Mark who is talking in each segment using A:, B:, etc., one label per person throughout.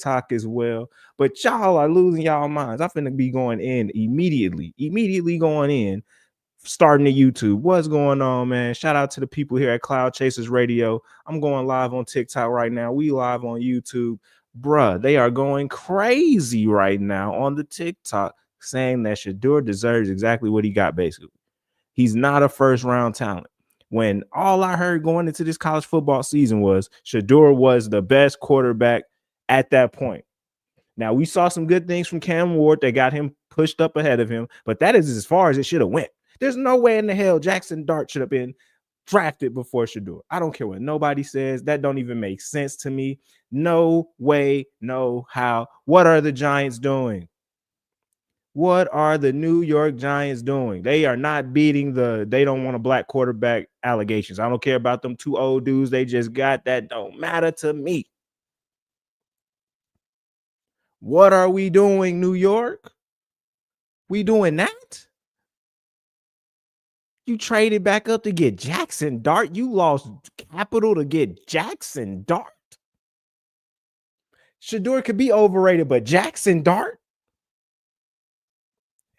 A: TikTok as well. But y'all are losing y'all minds. I'm finna be going in immediately going in, starting the YouTube. What's going on, man? Shout out to the people here at Cloud Chasers Radio. I'm going live on TikTok right now. We live on YouTube. Bruh, they are going crazy right now on the TikTok saying that Shedeur deserves exactly what he got, basically. He's not a first-round talent. When all I heard going into this college football season was Shedeur was the best quarterback at that point. Now, we saw some good things from Cam Ward that got him pushed up ahead of him, but that is as far as it should have went. There's no way in the hell Jackson Dart should have been drafted before Shedeur. I don't care what nobody says. That don't even make sense to me. No way, no how. What are the Giants doing? What are the New York Giants doing? They are not beating they don't want a black quarterback allegations. I don't care about them two old dudes they just got. That don't matter to me. What are we doing, New York? We doing that? You traded back up to get Jackson Dart. You lost capital to get Jackson Dart. Shedeur could be overrated, but Jackson Dart?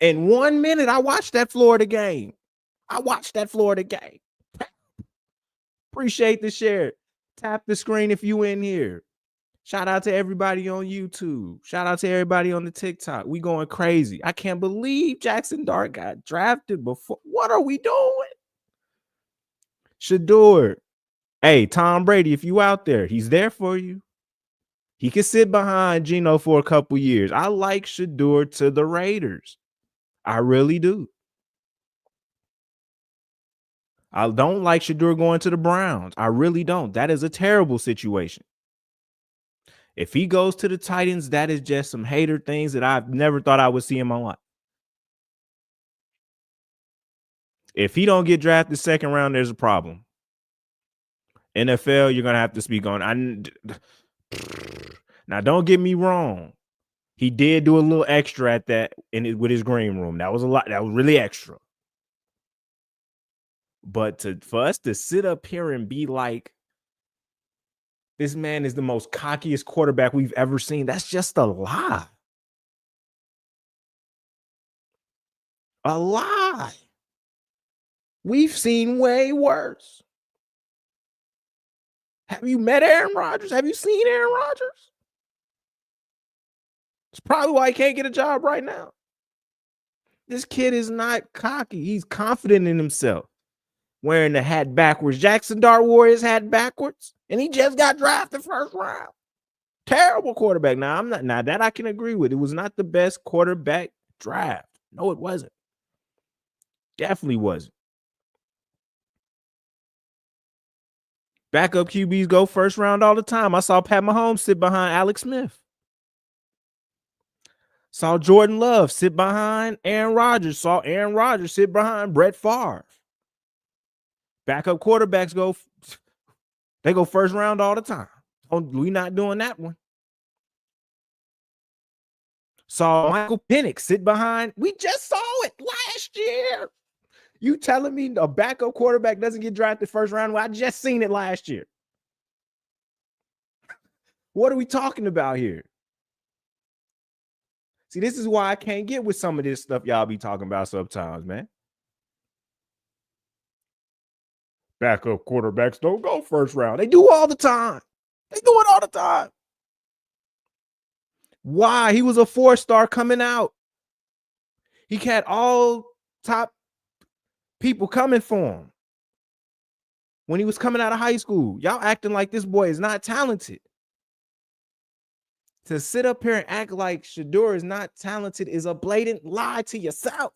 A: In 1 minute, I watched that Florida game. Appreciate the share. Tap the screen if you in here. Shout out to everybody on YouTube. Shout out to everybody on the TikTok. We going crazy. I can't believe Jackson Dart got drafted before. What are we doing? Shedeur. Hey, Tom Brady, if you out there, he's there for you. He can sit behind Geno for a couple years. I like Shedeur to the Raiders. I really do. I don't like Shedeur going to the Browns. I really don't. That is a terrible situation. If he goes to the Titans, that is just some hater things that I've never thought I would see in my life. If he don't get drafted second round, there's a problem. NFL, you're going to have to speak on. Now, don't get me wrong. He did do a little extra at that with his green room. That was a lot. That was really extra. But for us to sit up here and be like, this man is the most cockiest quarterback we've ever seen, that's just a lie. A lie. We've seen way worse. Have you met Aaron Rodgers? Have you seen Aaron Rodgers? It's probably why he can't get a job right now. This kid is not cocky. He's confident in himself. Wearing the hat backwards. Jackson Dart wore his hat backwards, and he just got drafted first round. Terrible quarterback. Now, that I can agree with. It was not the best quarterback draft. No, it wasn't. Definitely wasn't. Backup QBs go first round all the time. I saw Pat Mahomes sit behind Alex Smith. Saw Jordan Love sit behind Aaron Rodgers. Saw Aaron Rodgers sit behind Brett Favre. Backup quarterbacks go first round all the time. We're not doing that one. Saw Michael Penix sit behind. We just saw it last year. You telling me a backup quarterback doesn't get drafted first round? Well, I just seen it last year. What are we talking about here? See, this is why I can't get with some of this stuff y'all be talking about sometimes, man. Backup quarterbacks don't go first round. They do all the time. They do it all the time. Why? He was a 4-star coming out. He had all top people coming for him when he was coming out of high school. Y'all acting like this boy is not talented. To sit up here and act like Shedeur is not talented is a blatant lie to yourself.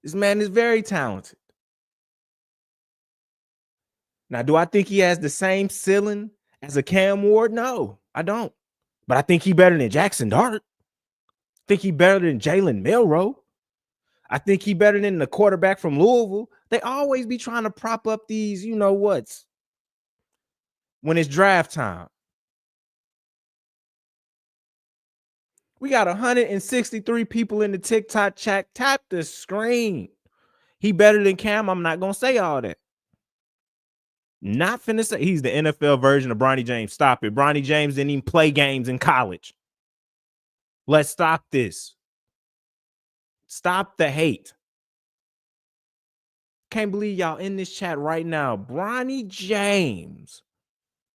A: This man is very talented. Now, do I think he has the same ceiling as a Cam Ward? No, I don't. But I think he's better than Jackson Dart. I think he's better than Jalen Milroe. I think he's better than the quarterback from Louisville. They always be trying to prop up these, you know what's, when it's draft time. We got 163 people in the TikTok chat. Tap the screen. He better than Cam. I'm not going to say all that. Not finna say he's the NFL version of Bronny James. Stop it. Bronny James didn't even play games in college. Let's stop this. Stop the hate. Can't believe y'all in this chat right now. Bronny James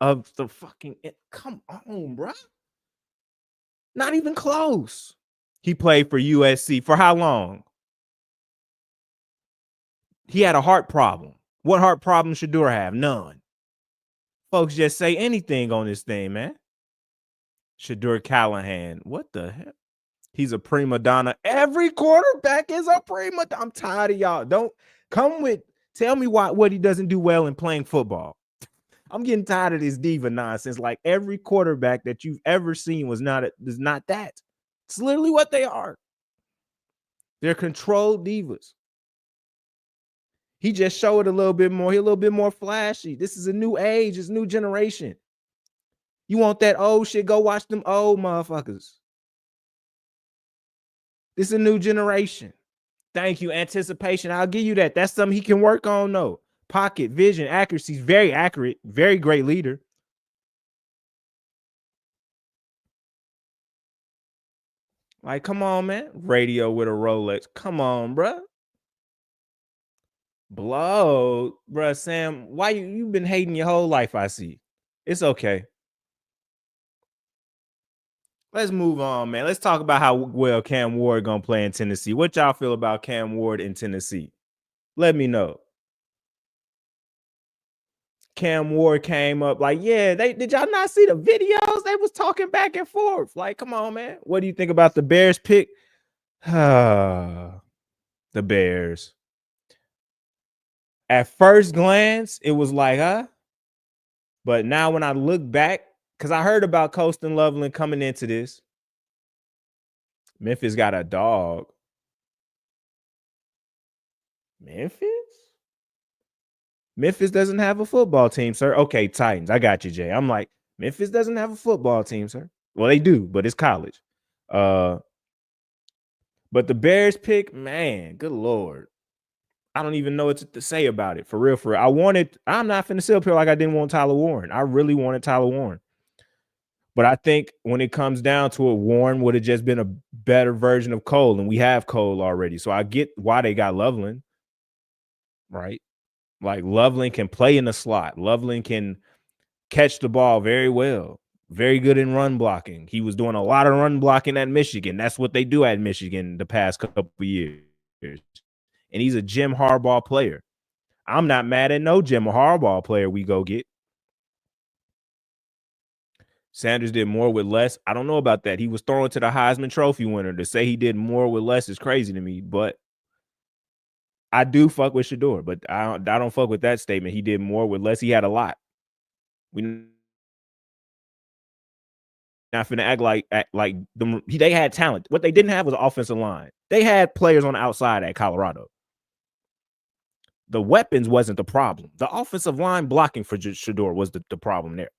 A: of the fucking... Come on, bro. Not even close. He played for USC. For how long? He had a heart problem. What heart problem should Shedeur have? None. Folks just say anything on this thing, man. Shedeur Callahan. What the hell? He's a prima donna. Every quarterback is a prima donna. I'm tired of y'all. Don't come with, tell me what he doesn't do well in playing football. I'm getting tired of this diva nonsense. Like every quarterback that you've ever seen is not that. It's literally what they are. They're controlled divas. He just showed a little bit more. He's a little bit more flashy. This is a new age. It's a new generation. You want that old shit? Go watch them old motherfuckers. This is a new generation. Thank you. Anticipation. I'll give you that. That's something he can work on, though. Pocket, vision, accuracy. Very accurate. Very great leader. Like, come on, man. Radio with a Rolex. Come on, bruh. Blow. Bruh, Sam, why you've been hating your whole life, I see. It's okay. Let's move on, man. Let's talk about how well Cam Ward gonna play in Tennessee. What y'all feel about Cam Ward in Tennessee? Let me know. Cam Ward came up like, yeah, did y'all not see the videos? They was talking back and forth. Like, come on, man. What do you think about the Bears pick? The Bears. At first glance, it was like, huh? But now when I look back, because I heard about Colston Loveland coming into this. Memphis got a dog. Memphis doesn't have a football team, sir. Okay, Titans. I got you, Jay. I'm like, Memphis doesn't have a football team, sir. Well, they do, but it's college. But the Bears pick, man, good Lord. I don't even know what to say about it. For real. I'm not finna sit up here like I didn't want Tyler Warren. I really wanted Tyler Warren. But I think when it comes down to it, Warren would have just been a better version of Cole, and we have Cole already. So I get why they got Loveland, right? Like Loveland can play in the slot. Loveland can catch the ball very well. Very good in run blocking. He was doing a lot of run blocking at Michigan. That's what they do at Michigan the past couple of years. And he's a Jim Harbaugh player. I'm not mad at no Jim Harbaugh player we go get. Sanders did more with less. I don't know about that. He was thrown to the Heisman Trophy winner. To say he did more with less is crazy to me, but I do fuck with Shedeur, but I don't fuck with that statement. He did more with less. He had a lot. We not finna act like they had talent. What they didn't have was an offensive line. They had players on the outside at Colorado. The weapons wasn't the problem. The offensive line blocking for Shedeur was the problem there.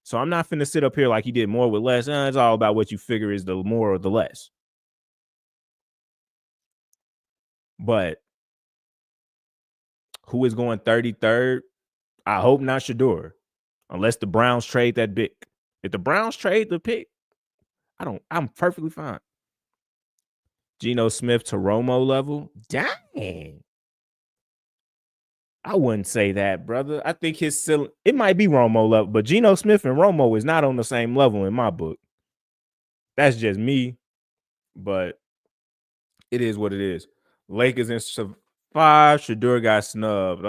A: So I'm not finna sit up here like he did more with less. It's all about what you figure is the more or the less. But who is going 33rd? I hope not Shedeur, unless the Browns trade that pick. If the Browns trade the pick, I'm perfectly fine. Geno Smith to Romo level? Dang. I wouldn't say that, brother. I think it might be Romo level, but Geno Smith and Romo is not on the same level in my book. That's just me, but it is what it is. Lakers in 5. Shedeur got snubbed.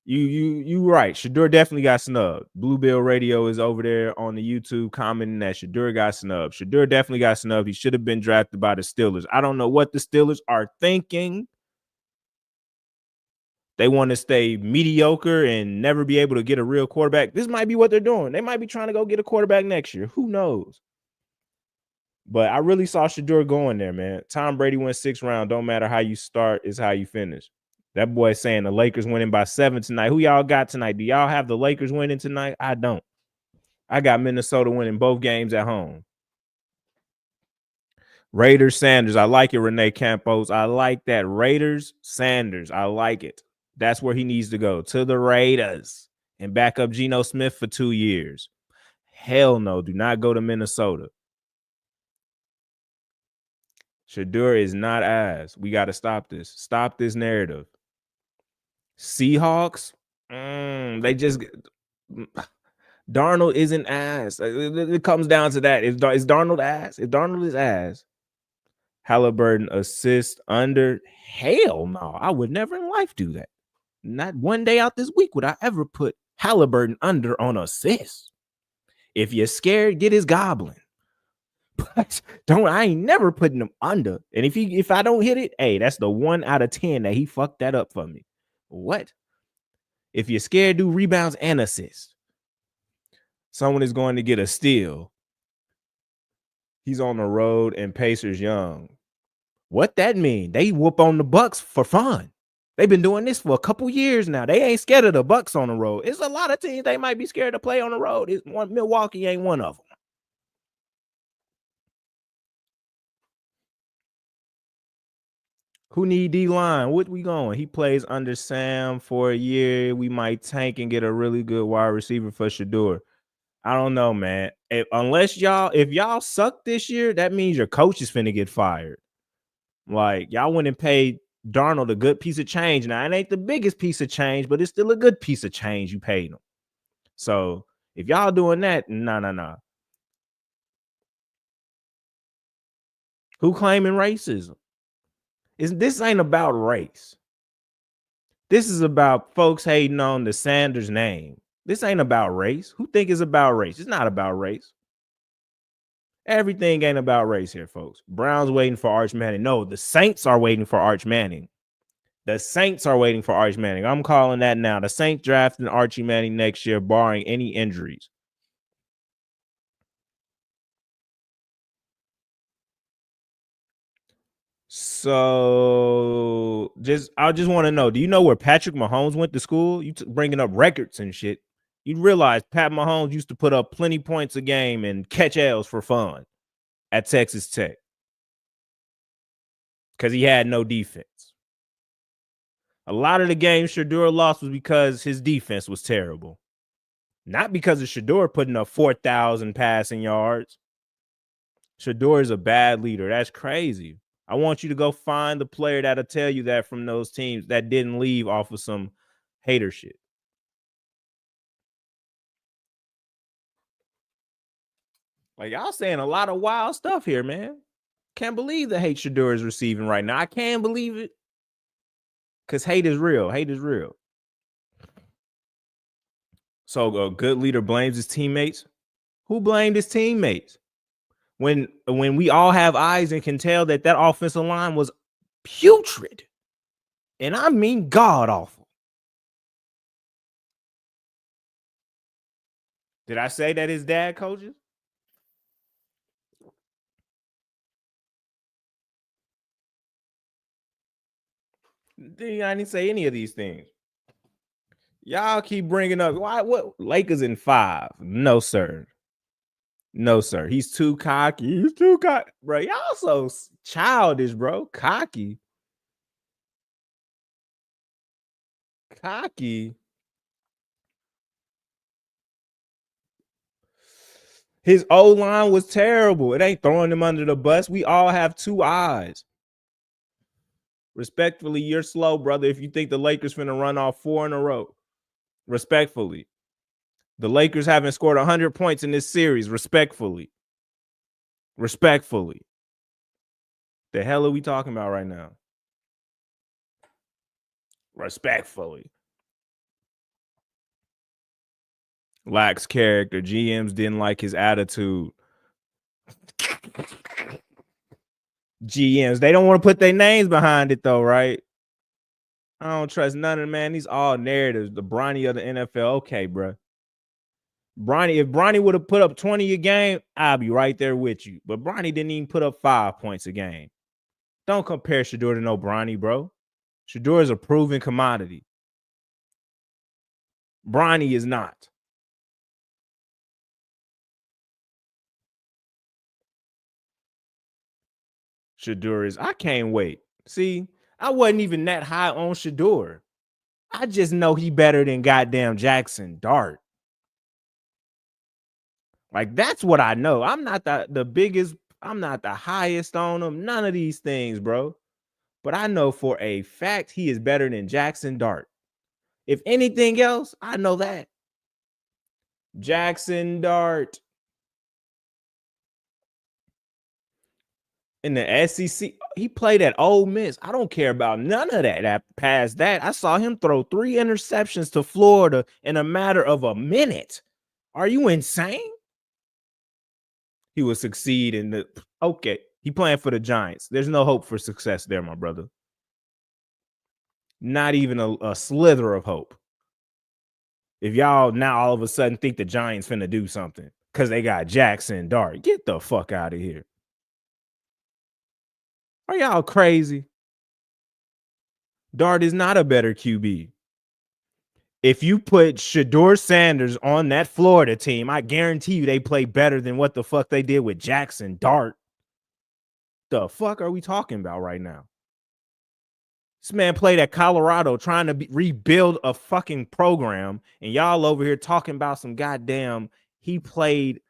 A: You right. Shedeur definitely got snubbed. Bluebill Radio is over there on the YouTube commenting that Shedeur got snubbed. Shedeur definitely got snubbed. He should have been drafted by the Steelers. I don't know what the Steelers are thinking. They want to stay mediocre and never be able to get a real quarterback. This might be what they're doing. They might be trying to go get a quarterback next year. Who knows? But I really saw Shedeur going there, man. Tom Brady went 6th round. Don't matter how you start, is how you finish. That boy saying the Lakers winning by 7 tonight. Who y'all got tonight? Do y'all have the Lakers winning tonight? I don't. I got Minnesota winning both games at home. Raiders, Sanders. I like it, Renee Campos. I like that. Raiders, Sanders. I like it. That's where he needs to go, to the Raiders, and back up Geno Smith for 2 years. Hell no, do not go to Minnesota. Shedeur is not ass. We got to stop this. Stop this narrative. Seahawks, they just Darnold isn't ass. It comes down to that. Is Darnold ass? If Darnold is ass, Halliburton assist under. Hell no, I would never in life do that. Not one day out this week would I ever put Halliburton under on assist. If you're scared, get his goblin. But I ain't never putting him under. And if I don't hit it, hey, that's the 1 out of 10 that he fucked that up for me. What? If you're scared, do rebounds and assists. Someone is going to get a steal. He's on the road and Pacers young. What that mean? They whoop on the Bucks for fun. They've been doing this for a couple years now. They ain't scared of the Bucks on the road. It's a lot of teams they might be scared to play on the road. Milwaukee ain't one of them. Who need D-line? What we going? He plays under Sam for a year. We might tank and get a really good wide receiver for Shedeur. I don't know, man. If y'all suck this year, that means your coach is finna get fired. Like, y'all went and paid Darnold a good piece of change. Now, it ain't the biggest piece of change, but it's still a good piece of change you paid him. So, if y'all doing that, nah. Who claiming racism? This ain't about race. This is about folks hating on the Sanders name. This ain't about race. Who think it's about race? It's not about race. Everything ain't about race here, folks. Browns waiting for Arch Manning. No, the Saints are waiting for Arch Manning. The Saints are waiting for Arch Manning. I'm calling that now. The Saints drafting Archie Manning next year, barring any injuries. So I just want to know, do you know where Patrick Mahomes went to school? You bringing up records and shit. You realize Pat Mahomes used to put up plenty points a game and catch L's for fun at Texas Tech because he had no defense. A lot of the games Shedeur lost was because his defense was terrible. Not because of Shedeur putting up 4,000 passing yards. Shedeur is a bad leader. That's crazy. I want you to go find the player that'll tell you that from those teams that didn't leave off of some hater shit. Like, y'all saying a lot of wild stuff here, man. Can't believe the hate Shedeur is receiving right now. I can't believe it. Because hate is real. Hate is real. So a good leader blames his teammates. Who blamed his teammates? When we all have eyes and can tell that offensive line was putrid. And I mean god awful. Did I say that his dad coaches? I didn't say any of these things. Y'all keep bringing up what Lakers in 5. No, sir. No, sir. He's too cocky. He's too cocky. Bro, y'all so childish, bro. Cocky. His O-line was terrible. It ain't throwing him under the bus. We all have 2 eyes. Respectfully, you're slow, brother, if you think the Lakers finna run off 4 in a row. Respectfully. The Lakers haven't scored 100 points in this series. Respectfully. The hell are we talking about right now? Respectfully. Lacks character. GMs didn't like his attitude. GMs, they don't want to put their names behind it though, right? I don't trust none of them, man. These all narratives. The Bronny of the NFL. Okay, bro. If Bronny would have put up 20 a game, I'll be right there with you. But Bronny didn't even put up 5 points a game. Don't compare Shedeur to no Bronny, bro. Shedeur is a proven commodity. Bronny is not. Shedeur is. I can't wait. See, I wasn't even that high on Shedeur. I just know he better than goddamn Jackson Dart. Like, that's what I know. I'm not the biggest, I'm not the highest on him. None of these things, bro. But I know for a fact he is better than Jackson Dart. If anything else, I know that. Jackson Dart in the SEC, he played at Ole Miss. I don't care about none of that. Past that, I saw him throw 3 interceptions to Florida in a matter of a minute. Are you insane? He will succeed in the okay. He playing for the Giants. There's no hope for success there, my brother. Not even a slither of hope. If y'all now all of a sudden think the Giants finna do something because they got Jackson Dart, get the fuck out of here. Are y'all crazy? Dart is not a better QB. If you put Shedeur Sanders on that Florida team, I guarantee you they play better than what the fuck they did with Jackson Dart. The fuck are we talking about right now? This man played at Colorado trying to rebuild a fucking program, and y'all over here talking about some goddamn, he played,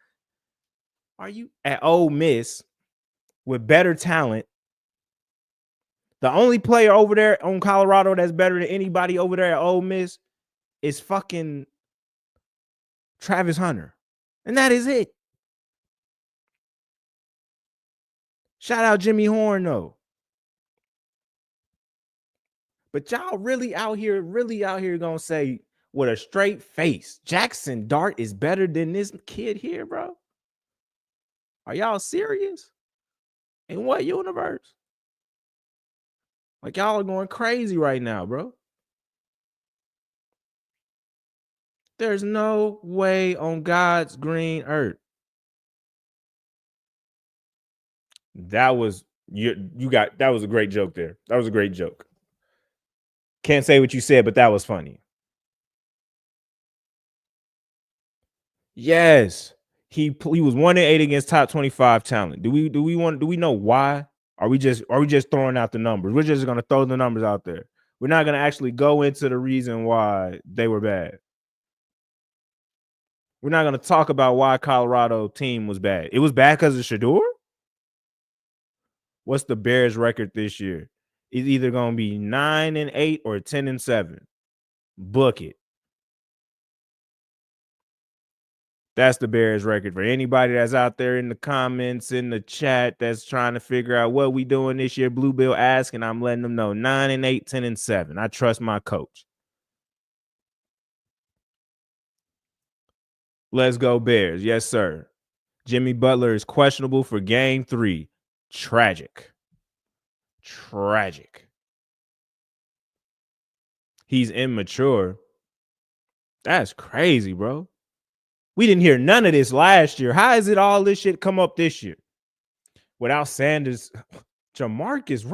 A: are you at Ole Miss with better talent? The only player over there on Colorado that's better than anybody over there at Ole Miss is fucking Travis Hunter. And that is it. Shout out Jimmy Horn, though. But y'all really out here gonna say with a straight face, Jackson Dart is better than this kid here, bro? Are y'all serious? In what universe? Like, y'all are going crazy right now, bro. There's no way on God's green earth. That was that was a great joke there. That was a great joke. Can't say what you said, but that was funny. Yes. He was 1-8 against top 25 talent. Do we know why? Are we just throwing out the numbers? We're just gonna throw the numbers out there. We're not gonna actually go into the reason why they were bad. We're not gonna talk about why Colorado team was bad. It was bad because of Shedeur? What's the Bears record this year? It's either gonna be 9-8 or 10-7. Book it. That's the Bears record for anybody that's out there in the comments, in the chat, that's trying to figure out what we doing this year. Blue Bill asking, I'm letting them know 9-8, 10-7. I trust my coach. Let's go Bears. Yes, sir. Jimmy Butler is questionable for game 3. Tragic. He's immature. That's crazy, bro. We didn't hear none of this last year. How is it all this shit come up this year? Without Sanders, Jamarcus.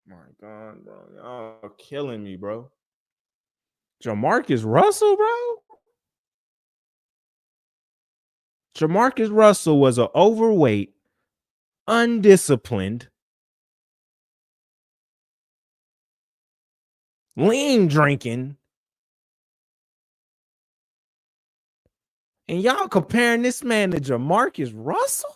A: My God, bro. Y'all killing me, bro. Jamarcus Russell, bro. Jamarcus Russell was an overweight, undisciplined, lean drinking, and y'all comparing this man to Jamarcus Russell?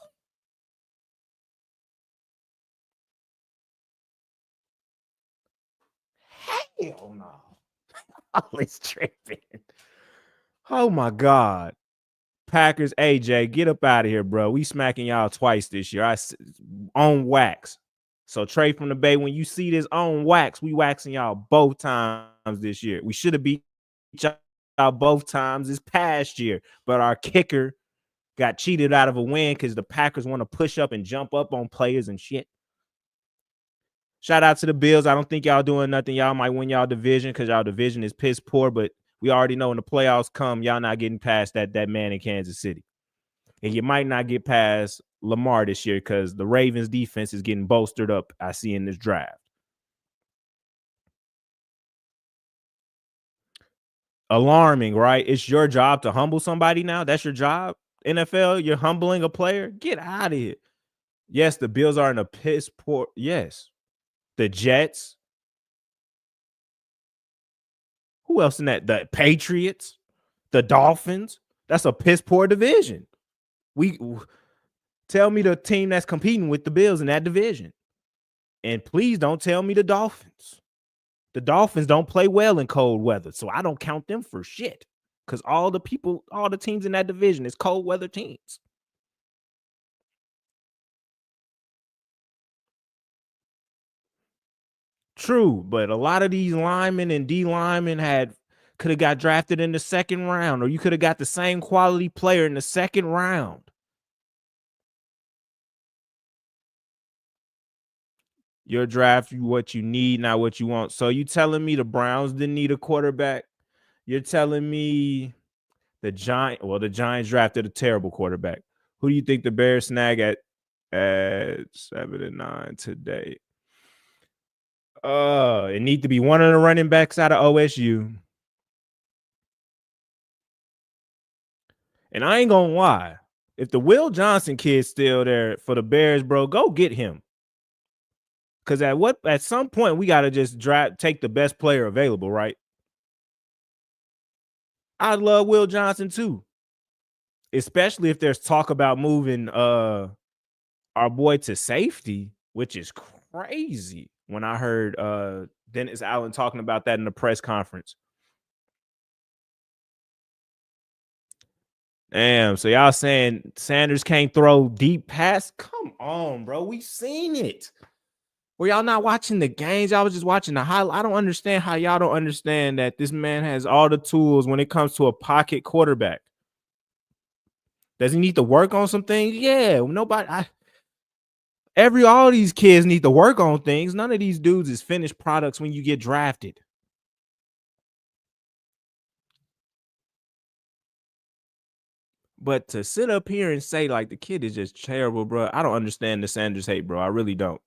A: Hell no. Always tripping. Oh my God. Packers, AJ, get up out of here, bro. We smacking y'all twice this year. On wax. So Trey from the Bay, when you see this on wax, we waxing y'all both times this year. We should have beat y'all both times this past year, but our kicker got cheated out of a win because the Packers want to push up and jump up on players and shit. Shout out to the Bills. I don't think y'all doing nothing. Y'all might win y'all division because y'all division is piss poor, but we already know when the playoffs come, y'all not getting past that man in Kansas City. And you might not get past Lamar this year because the Ravens defense is getting bolstered up, I see, in this draft. Alarming, right? It's your job to humble somebody now. That's your job. NFL, you're humbling a player. Get out of here. Yes, the Bills are in a piss poor. Yes. The Jets. Who else in that? The Patriots, the Dolphins. That's a piss poor division. Tell me the team that's competing with the Bills in that division. And please don't tell me the Dolphins. The Dolphins don't play well in cold weather, so I don't count them for shit. Because all the teams in that division is cold weather teams. True, but a lot of these linemen and D linemen could have got drafted in the second round, or you could have got the same quality player in the second round. Your draft, what you need, not what you want. So you telling me the Browns didn't need a quarterback? You're telling me the Giants drafted a terrible quarterback. Who do you think the Bears snag at 7-9 today? It need to be one of the running backs out of OSU. And I ain't gonna lie. If the Will Johnson kid's still there for the Bears, bro, go get him. Because at some point we gotta just take the best player available, right? I love Will Johnson too, especially if there's talk about moving our boy to safety, which is crazy. When I heard Dennis Allen talking about that in the press conference. Damn, so y'all saying Sanders can't throw deep pass? Come on, bro. We seen it. Were y'all not watching the games? Y'all was just watching the highlight. I don't understand how y'all don't understand that this man has all the tools when it comes to a pocket quarterback. Does he need to work on some things? Yeah, all these kids need to work on things. None of these dudes is finished products when you get drafted. But to sit up here and say like the kid is just terrible, bro, I don't understand the Sanders hate, bro. I really don't.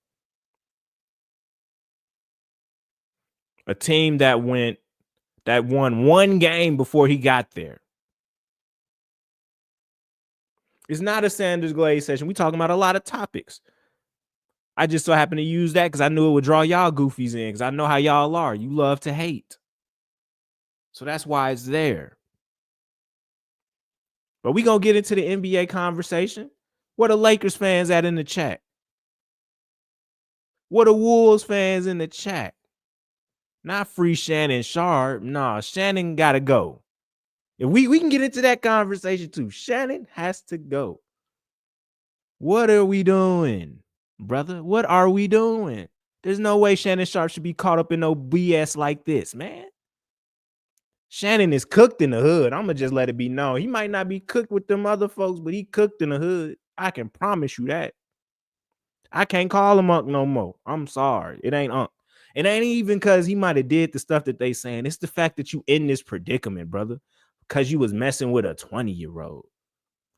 A: A team that won one game before he got there. It's not a Sanders Glaze session. We talking about a lot of topics. I just so happened to use that because I knew it would draw y'all goofies in because I know how y'all are. You love to hate. So that's why it's there. But we going to get into the NBA conversation. Where the Lakers fans at in the chat? Where the Wolves fans in the chat? Not free Shannon Sharp. Nah, Shannon got to go. If we can get into that conversation too. Shannon has to go. What are we doing, brother? What are we doing? There's no way Shannon Sharp should be caught up in no BS like this, man. Shannon is cooked in the hood. I'm going to just let it be known. He might not be cooked with them other folks, but he cooked in the hood. I can promise you that. I can't call him Unc no more. I'm sorry. It ain't Unc. It ain't even because he might have did the stuff that they saying. It's the fact that you in this predicament, brother, because you was messing with a 20-year-old.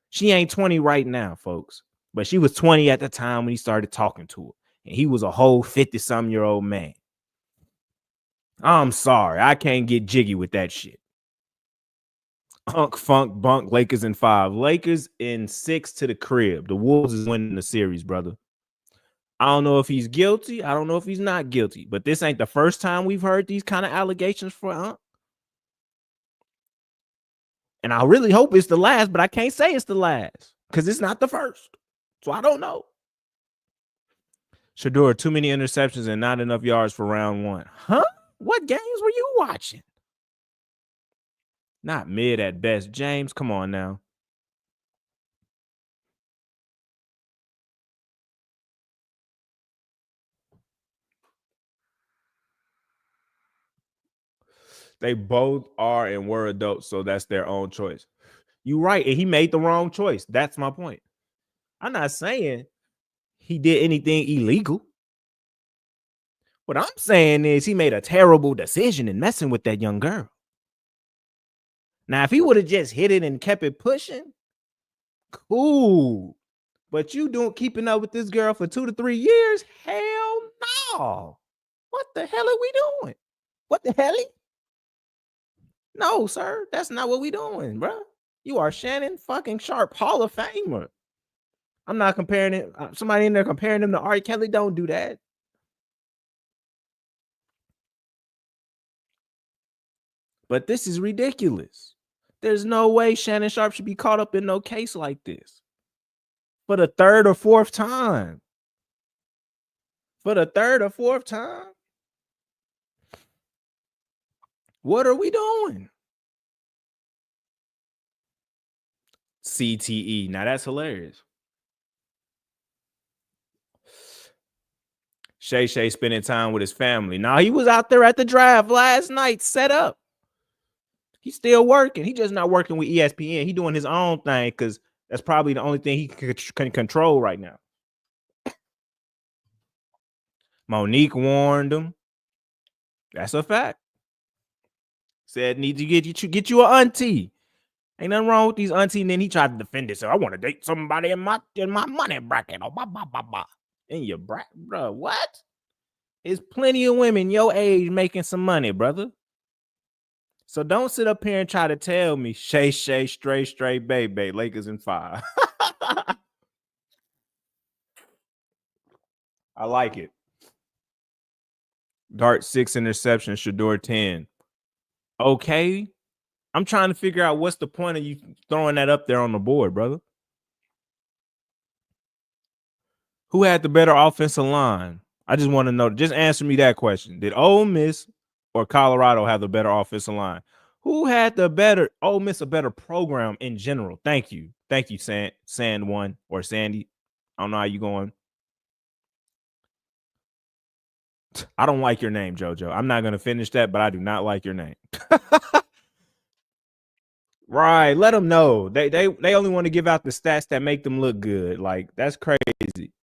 A: She ain't 20 right now, folks, but she was 20 at the time when he started talking to her, and he was a whole 50-some-year-old man. I'm sorry. I can't get jiggy with that shit. Unc, funk, bunk, Lakers in 5. Lakers in 6 to the crib. The Wolves is winning the series, brother. I don't know if he's guilty. I don't know if he's not guilty. But this ain't the first time we've heard these kind of allegations for Unc. And I really hope it's the last, but I can't say it's the last because it's not the first. So I don't know. Shedeur, too many interceptions and not enough yards for round 1. Huh? What games were you watching? Not mid at best. James, come on now. They both are and were adults, so that's their own choice. You're right, and he made the wrong choice. That's my point. I'm not saying he did anything illegal. What I'm saying is he made a terrible decision in messing with that young girl. Now, if he would have just hit it and kept it pushing, cool. But you keeping up with this girl for 2 to 3 years? Hell no. What the hell are we doing? What the hell? No, sir. That's not what we doing, bro. You are Shannon fucking Sharp, Hall of Famer. I'm not comparing it. Somebody in there comparing him to R. Kelly. Don't do that. But this is ridiculous. There's no way Shannon Sharpe should be caught up in no case like this. For the third or fourth time. What are we doing? CTE. Now that's hilarious. Shay spending time with his family. Now he was out there at the draft last night, set up. He's still working. He just not working with ESPN. He doing his own thing because that's probably the only thing he can control right now. Monique warned him. That's a fact. Said need to get you an auntie. Ain't nothing wrong with these auntie. And then he tried to defend it. So I want to date somebody in my money bracket. Oh, in your bracket, bro. What? There's plenty of women your age making some money, brother. So don't sit up here and try to tell me Shay straight baby Lakers in 5. I like it. Dart 6 interception, Shedeur 10. Okay. I'm trying to figure out what's the point of you throwing that up there on the board, brother. Who had the better offensive line? I just want to know. Just answer me that question. Did Ole Miss or Colorado have the better offensive line? Who had the better Ole Miss, a better program in general? Thank you. Thank you, Sand One or Sandy. I don't know how you going. I don't like your name, JoJo. I'm not going to finish that, but I do not like your name. Right. Let them know. They only want to give out the stats that make them look good. Like, that's crazy.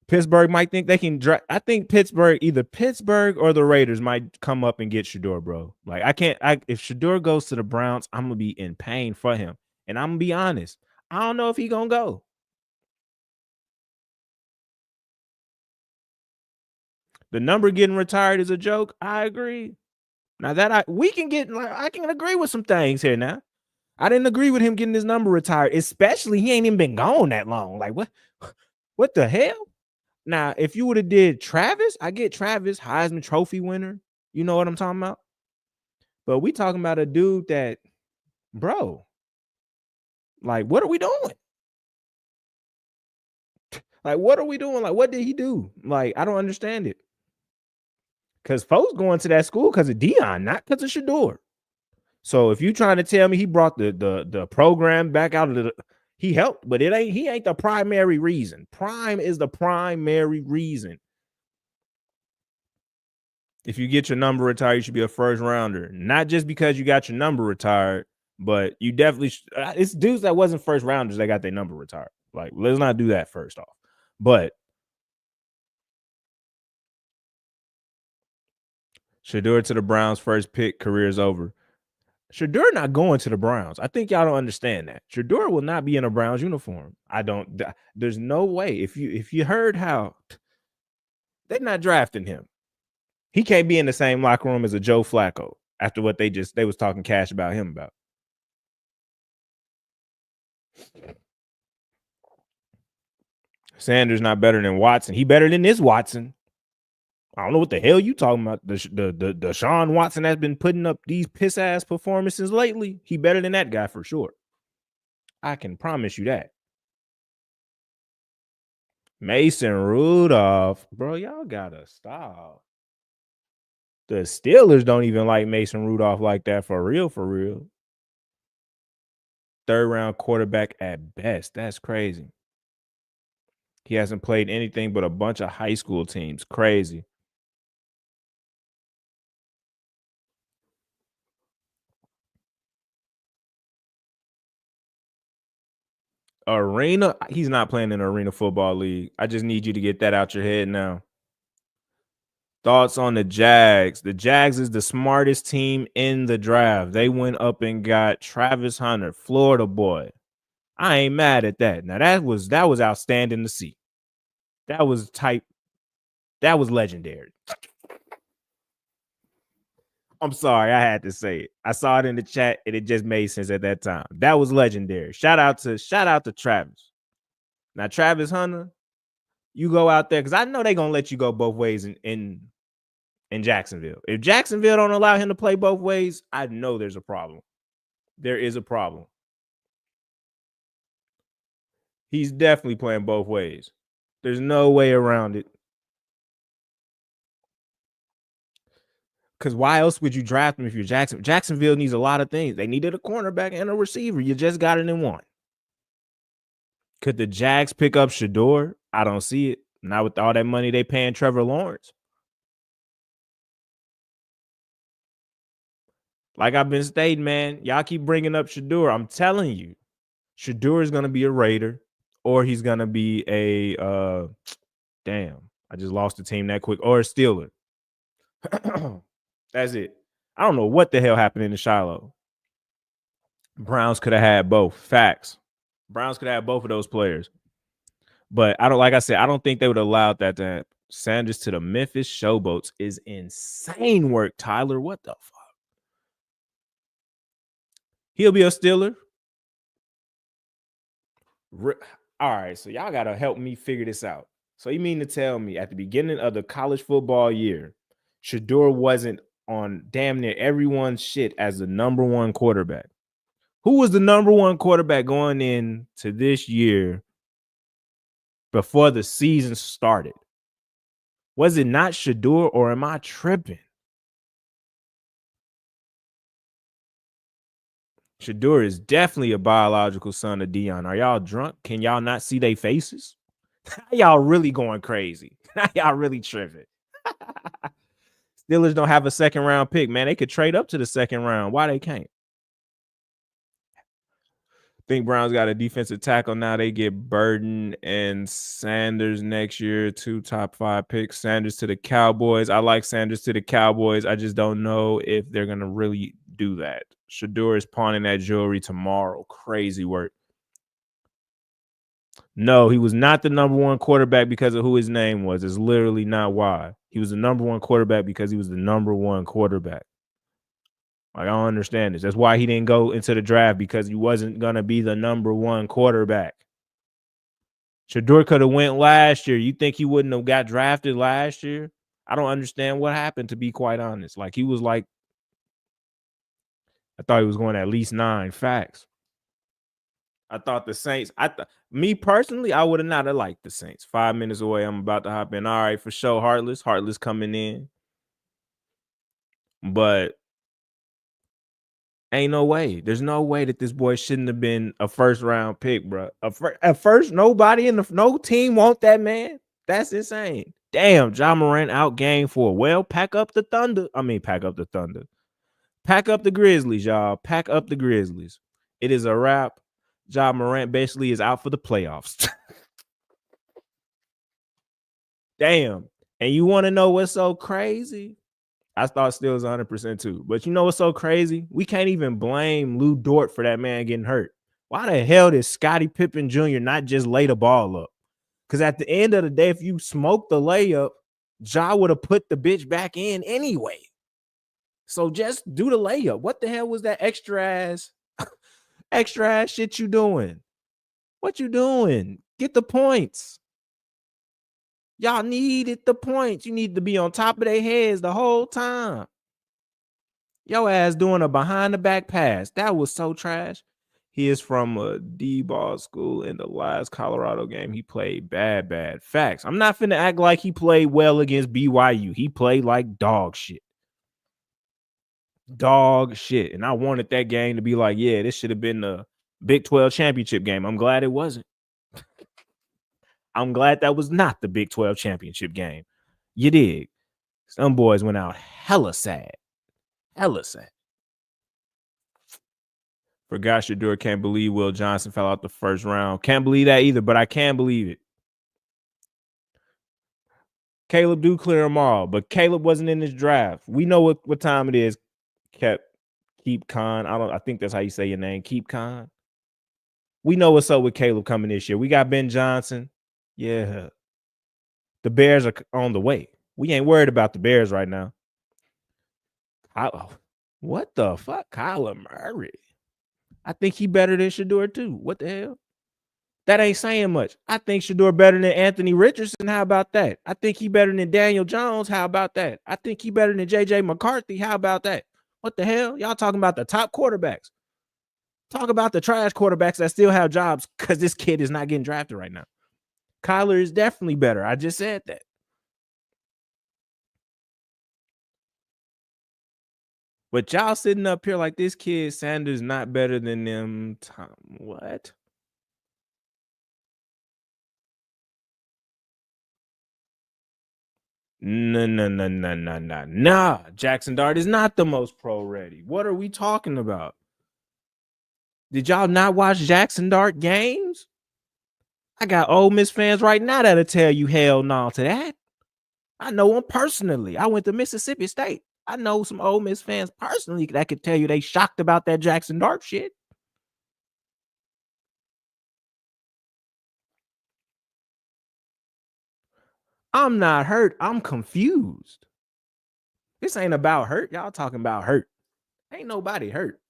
A: Pittsburgh might think they can draft. I think either Pittsburgh or the Raiders might come up and get Shedeur, bro. Like, if Shedeur goes to the Browns, I'm going to be in pain for him. And I'm going to be honest. I don't know if he's going to go. The number getting retired is a joke. I agree. Now that I can agree with some things here now. I didn't agree with him getting his number retired, especially he ain't even been gone that long. Like, what the hell? Now, if you would have did Travis, I get Travis, Heisman Trophy winner. You know what I'm talking about? But we talking about a dude that, bro, like, what are we doing? Like, what are we doing? Like, what did he do? Like, I don't understand it. Because folks going to that school because of Deion, not because of Shedeur. So if you trying to tell me he brought the program back out of the, he helped, but he ain't the primary reason. Prime is the primary reason. If you get your number retired, you should be a first rounder. Not just because you got your number retired, but you definitely it's dudes that wasn't first rounders that got their number retired. Like, let's not do that first off. But Shedeur to the Browns, first pick, career is over. Shedeur not going to the Browns. I think y'all don't understand that. Shedeur will not be in a Browns uniform. There's no way. If you heard how they're not drafting him, he can't be in the same locker room as a Joe Flacco after what they was talking cash about him about. Sanders not better than Watson. He better than this Watson. I don't know what the hell you talking about. The Deshaun Watson has been putting up these piss ass performances lately. He better than that guy for sure. I can promise you that. Mason Rudolph, bro, y'all gotta stop. The Steelers don't even like Mason Rudolph like that for real, for real. Third round quarterback at best. That's crazy. He hasn't played anything but a bunch of high school teams. Crazy. Arena, he's not playing in Arena Football League. I just need you to get that out your head now. Thoughts on the Jags? The Jags is the smartest team in the draft. They went up and got Travis Hunter, Florida boy. I ain't mad at that. Now that was outstanding to see. That was legendary. I'm sorry, I had to say it. I saw it in the chat and it just made sense at that time. That was legendary. Shout out to Travis. Now, Travis Hunter, you go out there because I know they're gonna let you go both ways in in Jacksonville. If Jacksonville don't allow him to play both ways, I know there's a problem. There is a problem. He's definitely playing both ways. There's no way around it. Because why else would you draft him if you're Jacksonville? Jacksonville needs a lot of things. They needed a cornerback and a receiver. You just got it in one. Could the Jags pick up Shedeur? I don't see it. Not with all that money they paying Trevor Lawrence. Like I've been stating, man, y'all keep bringing up Shedeur. I'm telling you, Shedeur is going to be a Raider or he's going to be a damn, I just lost the team that quick, or a Steeler. That's it. I don't know what the hell happened in the Shiloh. Browns could have had both. Facts. Browns could have both of those players. But I don't, like I said, I don't think they would have allowed that to happen. Sanders to the Memphis Showboats is insane work, Tyler. What the fuck? He'll be a Steeler. All right, so y'all got to help me figure this out. So you mean to tell me at the beginning of the college football year, Shedeur wasn't on damn near everyone's shit as the number one quarterback? Who was the number one quarterback going into this year before the season started? Was it not Shedeur, or am I tripping? Shedeur is definitely a biological son of Deion. Are y'all drunk? Can y'all not see their faces? Y'all really going crazy. Y'all really tripping. Steelers don't have a second round pick, man. They could trade up to the second round. Why they can't? Think Browns got a defensive tackle now. They get Burden and Sanders next year, 2 top 5 picks. Sanders to the Cowboys. I like Sanders to the Cowboys. I just don't know if they're going to really do that. Shedeur is pawning that jewelry tomorrow. Crazy work. No, he was not the number one quarterback because of who his name was. It's literally not why. He was the number one quarterback because he was the number one quarterback. Like, I don't understand this. That's why he didn't go into the draft, because he wasn't going to be the number one quarterback. Shedeur could have went last year. You think he wouldn't have got drafted last year? I don't understand what happened, to be quite honest. Like, he was like, I thought he was going at least 9. Facts. I thought the Saints, me personally, I would have not have liked the Saints. 5 minutes away, I'm about to hop in. All right, for sure, Heartless coming in. But ain't no way. There's no way that this boy shouldn't have been a first round pick, bro. At first, nobody in no team want that man. That's insane. Damn, Ja Morant out game 4. Well, pack up the Thunder. Pack up the Thunder. Pack up the Grizzlies, y'all. Pack up the Grizzlies. It is a wrap. Ja Morant basically is out for the playoffs. Damn. And you want to know what's so crazy? I thought Steele was 100% too. But you know what's so crazy? We can't even blame Lou Dort for that man getting hurt. Why the hell did Scottie Pippen Jr. not just lay the ball up? Because at the end of the day, if you smoke the layup, Ja would have put the bitch back in anyway. So just do the layup. What the hell was that extra ass shit you doing? What you doing? Get the points. Y'all needed the points. You need to be on top of their heads the whole time. Yo ass doing a behind the back pass. That was so trash. He is from a D-ball school. In the last Colorado game, he played bad. Facts. I'm not finna act like he played well against BYU. He played like dog shit. Dog shit. And I wanted that game to be like, yeah, this should have been the Big 12 championship game. I'm glad it wasn't. I'm glad that was not the Big 12 championship game. You dig? Some boys went out hella sad. Hella sad. Forgot Shedeur. Can't believe Will Johnson fell out the first round. Can't believe that either, but I can believe it. Caleb do clear them all, but Caleb wasn't in this draft. We know what time it is. Keep Khan. I think that's how you say your name. Keep Khan. We know what's up with Caleb coming this year. We got Ben Johnson. Yeah. The Bears are on the way. We ain't worried about the Bears right now. What the fuck? Kyler Murray. I think he better than Shedeur too. What the hell? That ain't saying much. I think Shedeur better than Anthony Richardson. How about that? I think he better than Daniel Jones. How about that? I think he better than JJ McCarthy. How about that? What the hell? Y'all talking about the top quarterbacks. Talk about the trash quarterbacks that still have jobs because this kid is not getting drafted right now. Kyler is definitely better. I just said that. But y'all sitting up here like this kid Sanders not better than them. What? No. Nah. Jackson Dart is not the most pro ready. What are we talking about? Did y'all not watch Jackson Dart games? I got Ole Miss fans right now that'll tell you hell no to that. I know them personally. I went to Mississippi State. I know some Ole Miss fans personally that could tell you they shocked about that Jackson Dart shit. I'm not hurt. I'm confused. This ain't about hurt. Y'all talking about hurt. Ain't nobody hurt.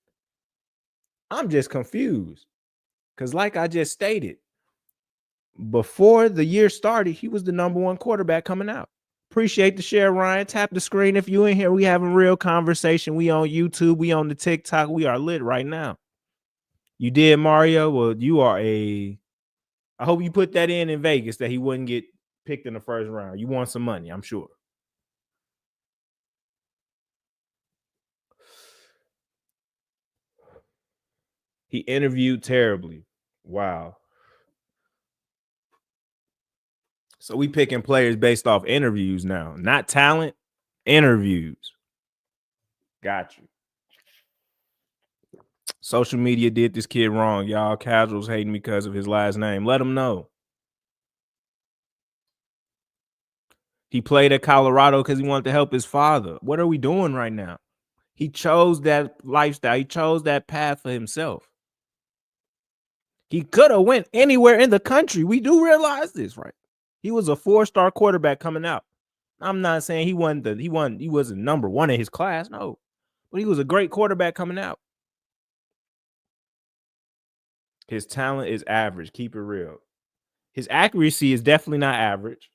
A: I'm just confused. Because like I just stated, before the year started, he was the number one quarterback coming out. Appreciate the share, Ryan. Tap the screen if you in here. We having real conversation. We on YouTube. We on the TikTok. We are lit right now. You did, Mario? Well, you are I hope you put that in Vegas that he wouldn't get picked in the first round. You want some money, I'm sure. He interviewed terribly. Wow. So we picking players based off interviews now, not talent, interviews. Got you. Social media did this kid wrong. Y'all casuals hating because of his last name. Let him know. He played at Colorado because he wanted to help his father. What are we doing right now? He chose that lifestyle. He chose that path for himself. He could have went anywhere in the country. We do realize this, right? He was a 4-star quarterback coming out. I'm not saying he wasn't number one in his class, no. But he was a great quarterback coming out. His talent is average. Keep it real. His accuracy is definitely not average.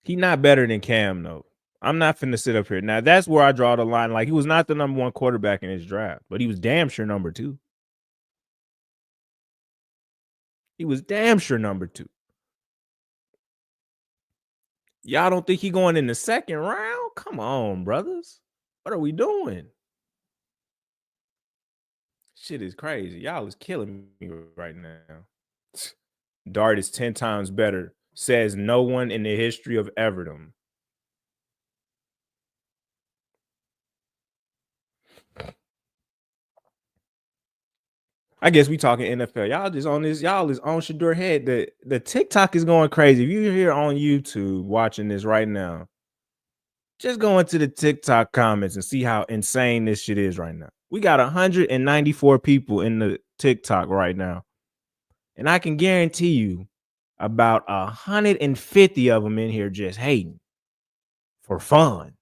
A: He not better than Cam, though. I'm not finna sit up here. Now, that's where I draw the line. Like, he was not the number one quarterback in his draft, but he was damn sure number 2. He was damn sure number 2. Y'all don't think he going in the second round? Come on, brothers. What are we doing? Shit is crazy. Y'all is killing me right now. Dart is 10 times better, says no one in the history of Everdom. I guess we talking NFL. Y'all just on this. Y'all is on Shedeur head. The TikTok is going crazy. If you're here on YouTube watching this right now, just go into the TikTok comments and see how insane this shit is right now. We got 194 people in the TikTok right now. And I can guarantee you about 150 of them in here just hating for fun.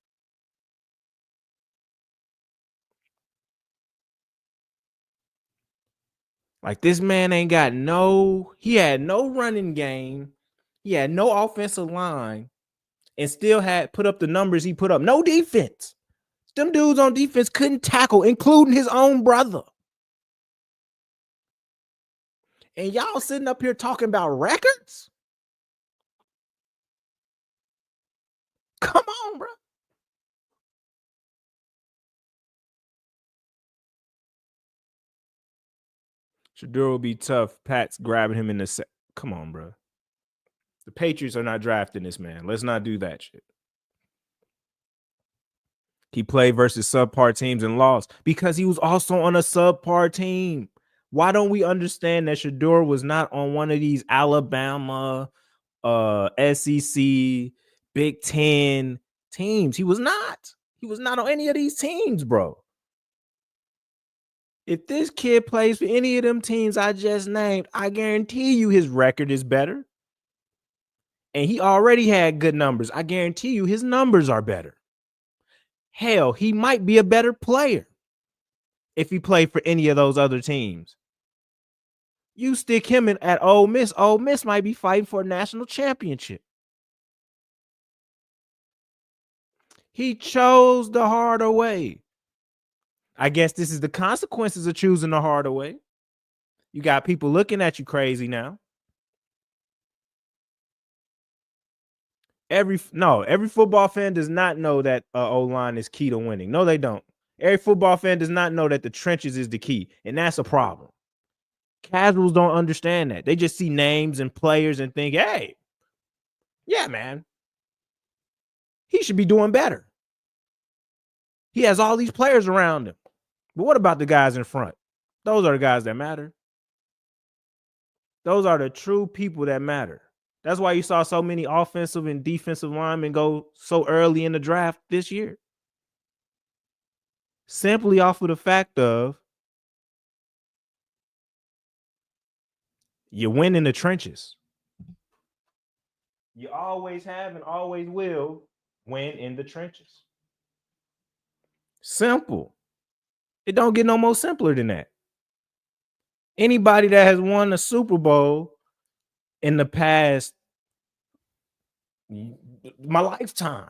A: Like, this man ain't got he had no running game. He had no offensive line and still had put up the numbers he put up. No defense. Them dudes on defense couldn't tackle, including his own brother. And y'all sitting up here talking about records? Come on, bro. Shedeur will be tough. Pat's grabbing him in the set. Come on, bro. The Patriots are not drafting this man. Let's not do that shit. He played versus subpar teams and lost because he was also on a subpar team. Why don't we understand that Shedeur was not on one of these Alabama, SEC, Big Ten teams? He was not. He was not on any of these teams, bro. If this kid plays for any of them teams I just named, I guarantee you his record is better. And he already had good numbers. I guarantee you his numbers are better. Hell, he might be a better player if he played for any of those other teams. You stick him in at Ole Miss. Ole Miss might be fighting for a national championship. He chose the harder way. I guess this is the consequences of choosing the harder way. You got people looking at you crazy now. Every football fan does not know that O-line is key to winning. No, they don't. Every football fan does not know that the trenches is the key, and that's a problem. Casuals don't understand that. They just see names and players and think, hey, yeah, man, he should be doing better. He has all these players around him. But what about the guys in front? Those are the guys that matter. Those are the true people that matter. That's why you saw so many offensive and defensive linemen go so early in the draft this year. Simply off of the fact of you win in the trenches. You always have and always will win in the trenches. Simple. It don't get no more simpler than that. Anybody that has won a Super Bowl in the past, my lifetime,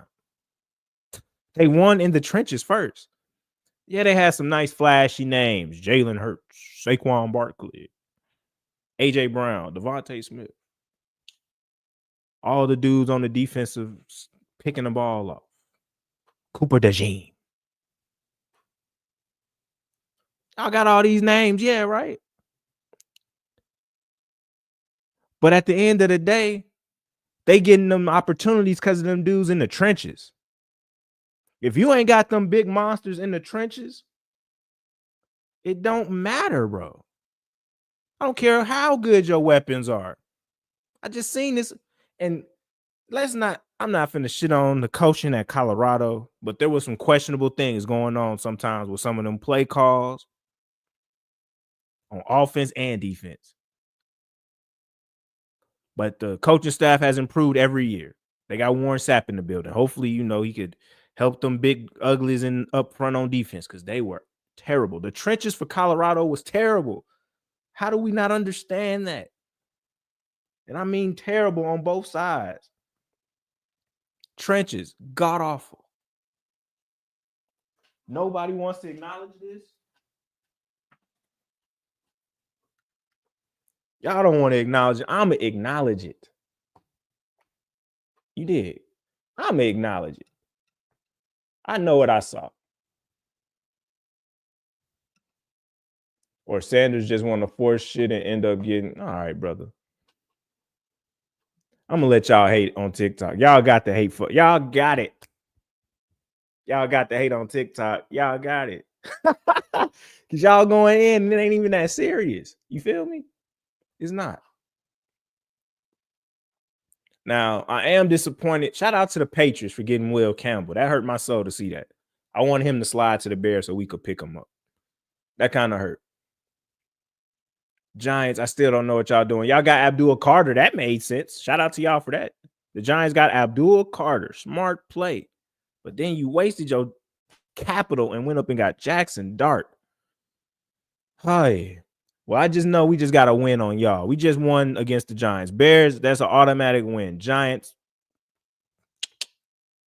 A: they won in the trenches first. Yeah, they had some nice flashy names. Jalen Hurts, Saquon Barkley, A.J. Brown, Devontae Smith. All the dudes on the defensive picking the ball off. Cooper DeJean. I got all these names. Yeah, right. But at the end of the day, they getting them opportunities because of them dudes in the trenches. If you ain't got them big monsters in the trenches, it don't matter, bro. I don't care how good your weapons are. I just seen this, and I'm not finna shit on the coaching at Colorado, but there was some questionable things going on sometimes with some of them play calls on offense and defense. But the coaching staff has improved every year. They got Warren Sapp in the building. Hopefully, he could help them big uglies in up front on defense because they were terrible. The trenches for Colorado was terrible. How do we not understand that? And I mean terrible on both sides. Trenches, god awful. Nobody wants to acknowledge this. Y'all don't want to acknowledge it. I'm going to acknowledge it. You did. I'm going to acknowledge it. I know what I saw. Or Sanders just want to force shit and end up getting, all right, brother. I'm going to let y'all hate on TikTok. Y'all got the hate for, y'all got it. Y'all got the hate on TikTok. Y'all got it. Because y'all going in and it ain't even that serious. You feel me? It's not. Now, I am disappointed. Shout out to the Patriots for getting Will Campbell. That hurt my soul to see that. I wanted him to slide to the Bears so we could pick him up. That kind of hurt. Giants, I still don't know what y'all doing. Y'all got Abdul Carter. That made sense. Shout out to y'all for that. The Giants got Abdul Carter. Smart play. But then you wasted your capital and went up and got Jackson Dart. Hi. Well, I just know we just got a win on y'all. We just won against the Giants. Bears, that's an automatic win. Giants,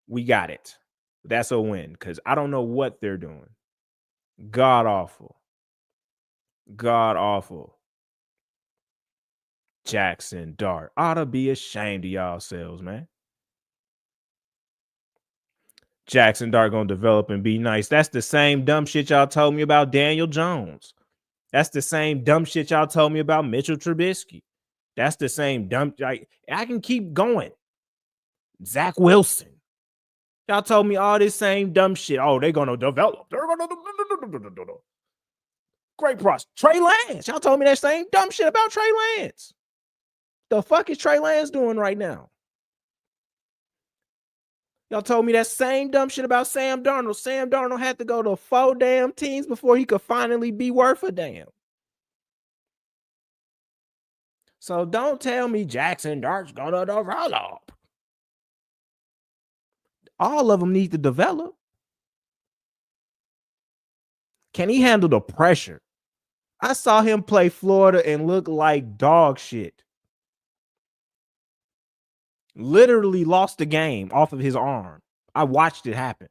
A: we got it. That's a win because I don't know what they're doing. God awful. God awful. Jackson Dart. Ought to be ashamed of y'all selves, man. Jackson Dart gonna develop and be nice. That's the same dumb shit y'all told me about Daniel Jones. That's the same dumb shit y'all told me about Mitchell Trubisky. That's the same dumb. I can keep going. Zach Wilson. Y'all told me all this same dumb shit. Oh, they're gonna develop. They're gonna great process. Trey Lance. Y'all told me that same dumb shit about Trey Lance. The fuck is Trey Lance doing right now? Y'all told me that same dumb shit about Sam Darnold. Sam Darnold had to go to 4 damn teams before he could finally be worth a damn. So don't tell me Jackson Dart's gonna develop. All of them need to develop. Can he handle the pressure? I saw him play Florida and look like dog shit. Literally lost the game off of his arm. I watched it happen.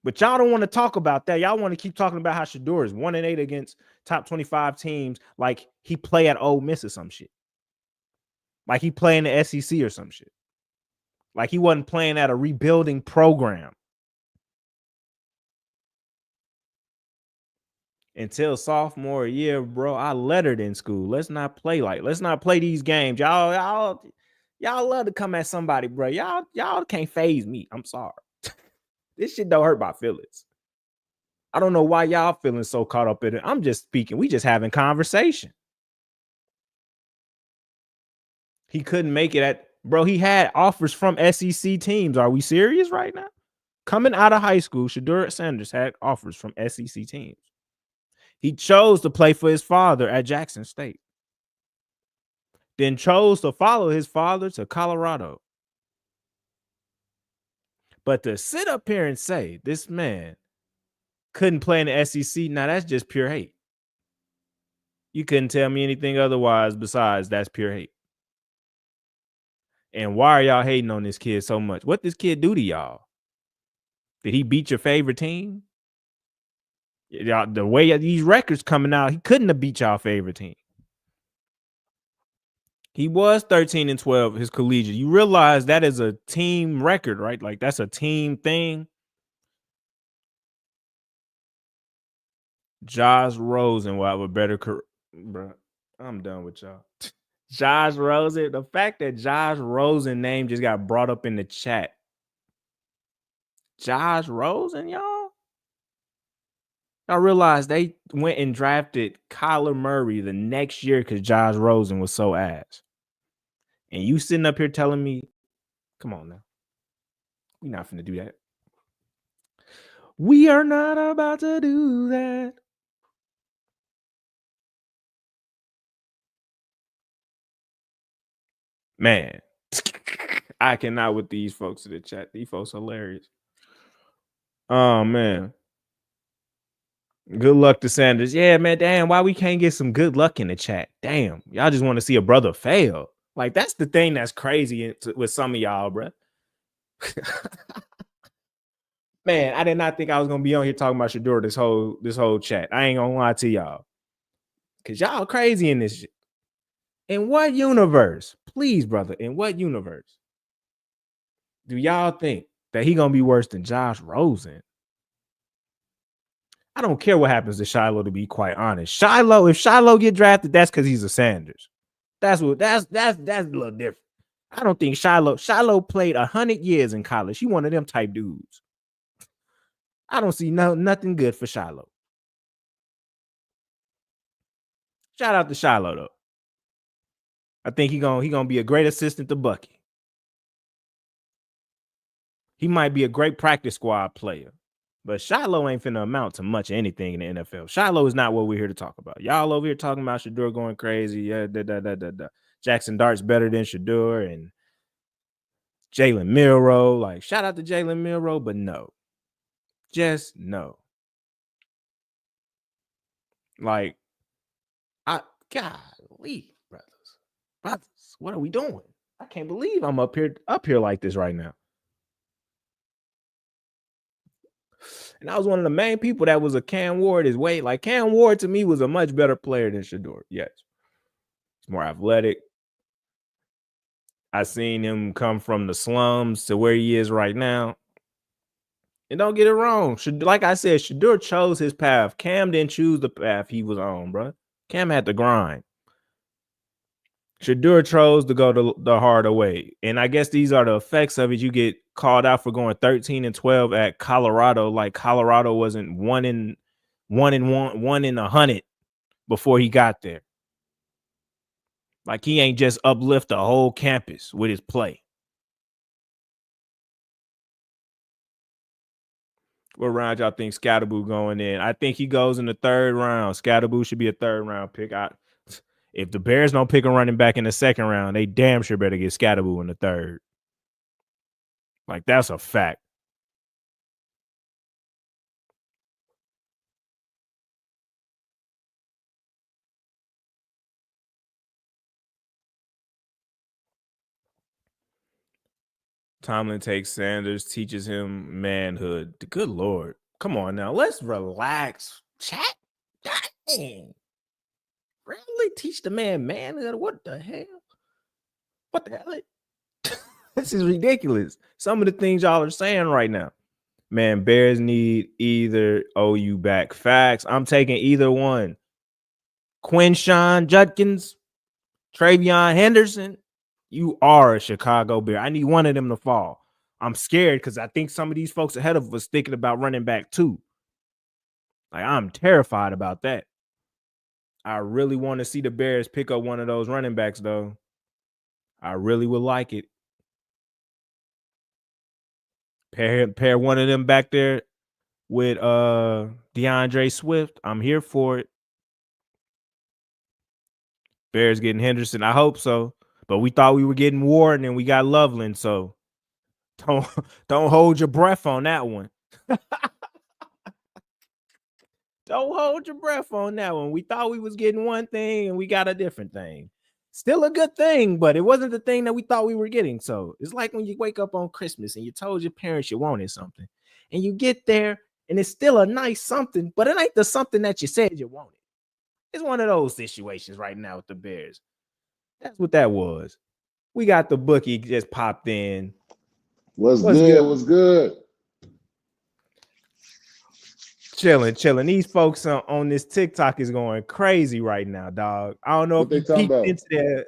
A: But y'all don't want to talk about that. Y'all want to keep talking about how Shedeur is 1-8 against top 25 teams, like he play at Ole Miss or some shit. Like he play in the SEC or some shit. Like he wasn't playing at a rebuilding program. Until sophomore year, bro, I lettered in school. Let's not play these games. Y'all love to come at somebody, bro. Y'all can't phase me. I'm sorry. This shit don't hurt my feelings. I don't know why y'all feeling so caught up in it. I'm just speaking. We just having conversation. He couldn't make it bro. He had offers from SEC teams. Are we serious right now? Coming out of high school, Shedeur Sanders had offers from SEC teams. He chose to play for his father at Jackson State. Then chose to follow his father to Colorado. But to sit up here and say this man couldn't play in the SEC, now that's just pure hate. You couldn't tell me anything otherwise besides that's pure hate. And why are y'all hating on this kid so much? What this kid do to y'all? Did he beat your favorite team? Y'all, the way these records coming out, he couldn't have beat y'all favorite team. He was 13-12 his collegiate. You realize that is a team record, right? Like that's a team thing. Josh Rosen will have a better career. Bro, I'm done with y'all. Josh Rosen, the fact that Josh Rosen name just got brought up in the chat. Josh Rosen, y'all? Y'all realize they went and drafted Kyler Murray the next year because Josh Rosen was so ass. And you sitting up here telling me, come on now. We're not finna do that. We are not about to do that. Man, I cannot with these folks in the chat. These folks hilarious. Oh, man. Good luck to Sanders. Yeah, man, damn, why we can't get some good luck in the chat? Damn, y'all just want to see a brother fail. Like, that's the thing that's crazy with some of y'all, bro. Man, I did not think I was gonna be on here talking about Shedeur this whole chat. I ain't gonna lie to y'all. Cause y'all crazy in this shit. In what universe? Please, brother, in what universe do y'all think that he gonna be worse than Josh Rosen? I don't care what happens to Shiloh, to be quite honest. If Shiloh get drafted, that's because he's a Sanders. That's a little different. I don't think Shiloh played 100 years in college. He one of them type dudes. I don't see nothing good for Shiloh. Shout out to Shiloh though. I think he gonna be a great assistant to Bucky. He might be a great practice squad player, but Shiloh ain't finna amount to much of anything in the NFL. Shiloh is not what we're here to talk about. Y'all over here talking about Shedeur going crazy. Yeah, Jackson Dart's better than Shedeur and Jalen Milroe. Like, shout out to Jalen Milroe, but no. Just no. Like, golly, brothers, what are we doing? I can't believe I'm up here like this right now. And I was one of the main people that was a Cam Ward his way. Like, Cam Ward to me was a much better player than Shedeur. Yes. He's more athletic. I seen him come from the slums to where he is right now. And don't get it wrong. Like I said, Shedeur chose his path. Cam didn't choose the path he was on, bro. Cam had to grind. Shedeur chose to go the harder way. And I guess these are the effects of it. You get called out for going 13-12 at Colorado. Like Colorado wasn't one in 100 before he got there. Like he ain't just uplift the whole campus with his play. What round y'all think Scatterboo going in? I think he goes in the 3rd round. Scatterboo should be a 3rd round pick. If the Bears don't pick a running back in the second round, they damn sure better get Scatterboo in the third. Like, that's a fact. Tomlin takes Sanders, teaches him manhood. Good Lord. Come on now. Let's relax. Chat. Dang. Really? Teach the man manhood? What the hell? What the hell? This is ridiculous. Some of the things y'all are saying right now. Man, Bears need either OU back. Facts. I'm taking either one. Quinshon Judkins, Travion Henderson. You are a Chicago Bear. I need one of them to fall. I'm scared because I think some of these folks ahead of us thinking about running back too. Like, I'm terrified about that. I really want to see the Bears pick up one of those running backs, though. I really would like it. Pair one of them back there with DeAndre Swift. I'm here for it. Bears getting Henderson. I hope so. But we thought we were getting Warren and we got Loveland, so don't hold your breath on that one. Don't hold your breath on that one. We thought we was getting one thing and we got a different thing. Still a good thing, but it wasn't the thing that we thought we were getting. So it's like when you wake up on Christmas and you told your parents you wanted something, and you get there and it's still a nice something, but it ain't the something that you said you wanted. It's one of those situations right now with the Bears. That's what that was. We got the bookie just popped in.
B: What's good? What's good?
A: Chilling. These folks on this TikTok is going crazy right now, dog. I don't know
B: what
A: if you peeked into that.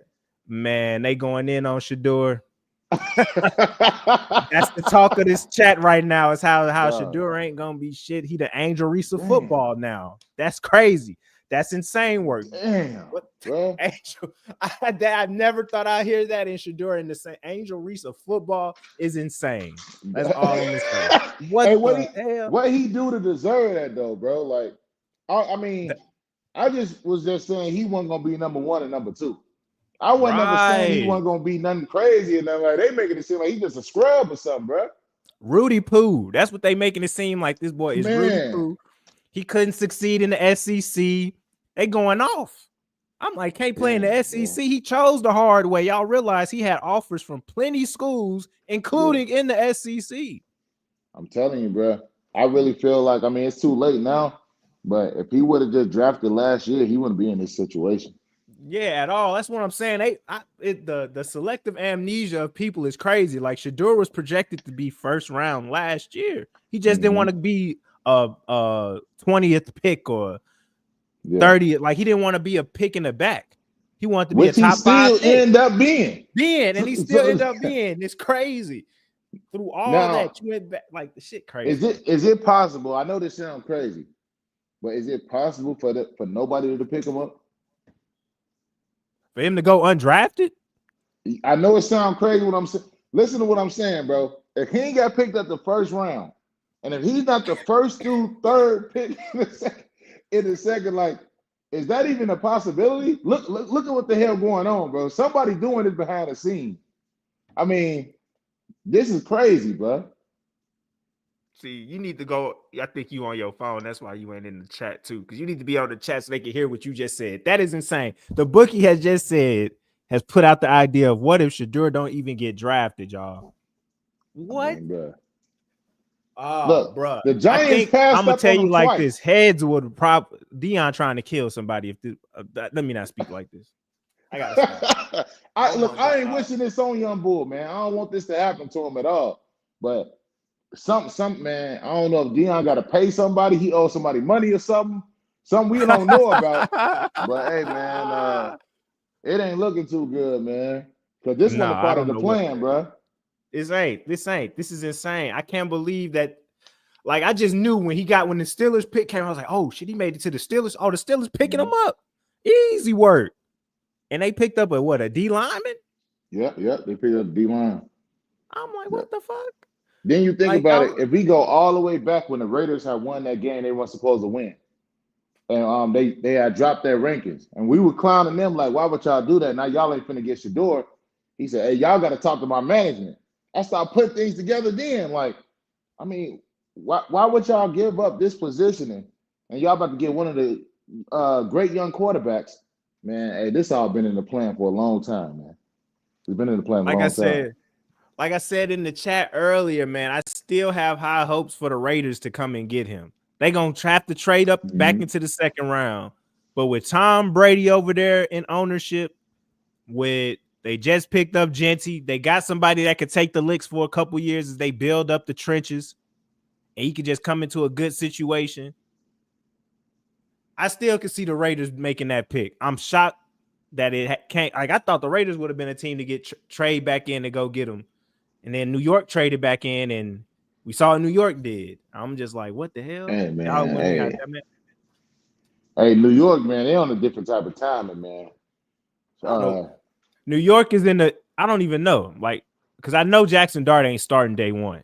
A: Man, they going in on Shedeur. That's the talk of this chat right now, is how Shedeur ain't gonna be shit. He the Angel Reese of football now. That's crazy. That's insane work.
B: Damn, bro.
A: Angel, I never thought I'd hear that in Shedeur. In the same Angel Reese of football is insane. That's all I'm gonna say.
B: What he do to deserve that though, bro? Like, I mean, I was just saying he wasn't gonna be number one and number two. I wasn't never saying he wasn't gonna be nothing crazy and nothing like they making it seem like he just a scrub or something, bro.
A: Rudy Poo. That's what they making it seem like. This boy is Rudy Poo. He couldn't succeed in the SEC. They going off. I'm like, can't play in the SEC. He chose the hard way. Y'all realize he had offers from plenty schools, including in the SEC.
B: I'm telling you, bro. I really feel like, I mean, it's too late now, but if he would have just drafted last year, he wouldn't be in this situation.
A: Yeah, at all. That's what I'm saying. The selective amnesia of people is crazy. Like, Shedeur was projected to be first round last year. He just didn't want to be a 20th pick or 30th. Like, he didn't want to be a pick in the back. He wanted to be a top 5 pick.
B: End up being,
A: and he still ended up being. It's crazy. Through all that, you went back, like, the shit crazy.
B: Is it possible? I know this sounds crazy, but is it possible for nobody to pick him up?
A: For him to go undrafted?
B: I know it sounds crazy what I'm saying. Listen to what I'm saying, bro. If he ain't got picked up the first round, and if he's not the first through third pick in the second, like, is that even a possibility? Look at what the hell going on, bro. Somebody doing this behind the scenes. I mean, this is crazy, bro.
A: See, you need to go. I think you on your phone. That's why you ain't in the chat too, because you need to be on the chat so they can hear what you just said. That is insane. The bookie has put out the idea of what if Shedeur don't even get drafted, y'all. What?
B: I mean, bro.
A: Oh,
B: look,
A: bro.
B: The Giants passed.
A: I'm gonna tell you like this: heads would probably Deion trying to kill somebody. If let me not speak like this. I gotta stop.
B: I ain't wishing this on young bull, man. I don't want this to happen to him at all. But something, man. I don't know if Deion got to pay somebody. He owes somebody money or something. Something we don't know about. But hey, man, it ain't looking too good, man. Because this wasn't part of the plan, bro.
A: This is insane. I can't believe that. Like, I just knew when the Steelers pick came, I was like, oh shit, he made it to the Steelers. Oh, the Steelers picking him up. Easy work. And they picked up a D lineman?
B: Yep. They picked up D line.
A: I'm like, what the fuck?
B: Then you think about it. If we go all the way back when the Raiders had won that game they weren't supposed to win. and they had dropped their rankings, and we were clowning them like, why would y'all do that? Now y'all ain't finna get Shador. He said, hey, y'all got to talk to my management. I started putting things together then. Like, I mean, why would y'all give up this positioning and y'all about to get one of the great young quarterbacks? Man, hey, this all been in the plan for a long time, man. It's been in the plan for a long time.
A: Like I said in the chat earlier, man, I still have high hopes for the Raiders to come and get him. They gonna trap the trade up back into the second round. But with Tom Brady over there in ownership, they just picked up Genty. They got somebody that could take the licks for a couple years as they build up the trenches, and he could just come into a good situation. I still can see the Raiders making that pick. I'm shocked that it can't. Like, I thought the Raiders would have been a team to get trade back in to go get him, and then New York traded back in, and we saw what New York did. I'm just like, what the hell?
B: Hey, man, hey, New York, man, they on a different type of timing, man.
A: New York is in the. I don't even know, like, because I know Jackson Dart ain't starting day one.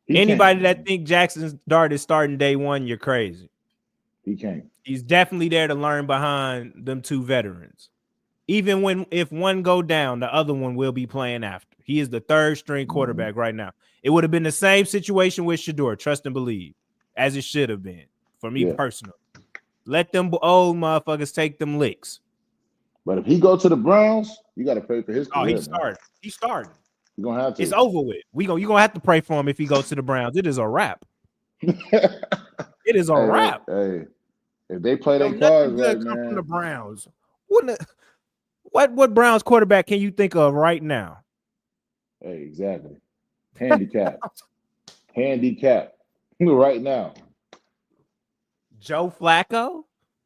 A: Anybody that think Jackson Dart is starting day one, you're crazy.
B: He can't.
A: He's definitely there to learn behind them two veterans. Even if one go down, the other one will be playing after. He is the third string quarterback right now. It would have been the same situation with Shador, trust and believe, as it should have been for me personally. Let them old motherfuckers take them licks.
B: But if he go to the Browns, you got to pray for his career.
A: He's starting.
B: You're gonna have to.
A: It's over with. You're gonna have to pray for him if he goes to the Browns. It is a wrap. It is a wrap.
B: Hey, if they play their cards right, man.
A: From the Browns. What Browns quarterback can you think of right now?
B: Hey, exactly. Handicap. Right now.
A: Joe Flacco?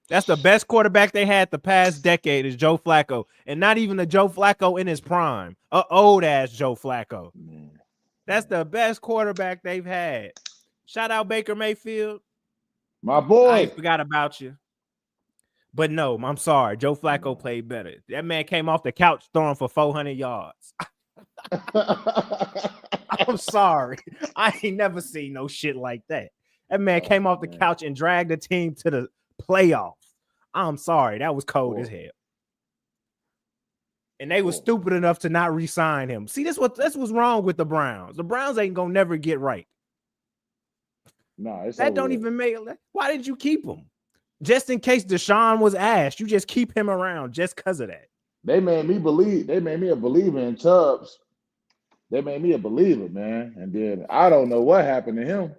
A: That's the best quarterback they had the past decade is Joe Flacco. And not even a Joe Flacco in his prime. Old ass Joe Flacco. That's the best quarterback they've had. Shout out Baker Mayfield.
B: My boy.
A: I forgot about you. But no, I'm sorry. Joe Flacco played better. That man came off the couch throwing for 400 yards. I'm sorry. I ain't never seen no shit like that. That man came off the couch and dragged the team to the playoffs. I'm sorry. That was cold as hell. And they were stupid enough to not re-sign him. See, that's what's wrong with the Browns. The Browns ain't gonna never get right.
B: No,
A: that don't even make. Why did you keep him? Just in case Deshaun was asked, you just keep him around just because of that.
B: They made me a believer in Chubbs. They made me a believer, man. And then I don't know what happened to him.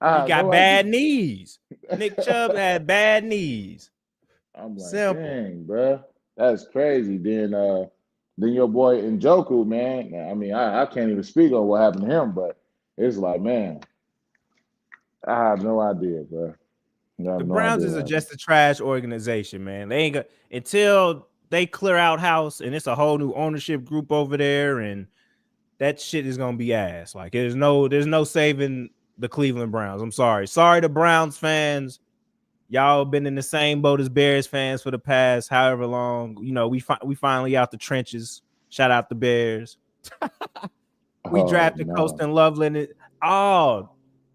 A: He got bad knees. Nick Chubb had bad knees.
B: I'm like, dang, bro, that's crazy. Then your boy Njoku, man. I mean, I can't even speak on what happened to him, but it's like, man, I have no idea, bro.
A: The Browns is just a trash organization, man. They ain't got until they clear out house and it's a whole new ownership group over there, and that shit is gonna be ass. Like there's no saving the Cleveland Browns. I'm sorry. Sorry to Browns fans. Y'all been in the same boat as Bears fans for the past however long. You know, we finally out the trenches. Shout out the Bears. We drafted Colston Loveland.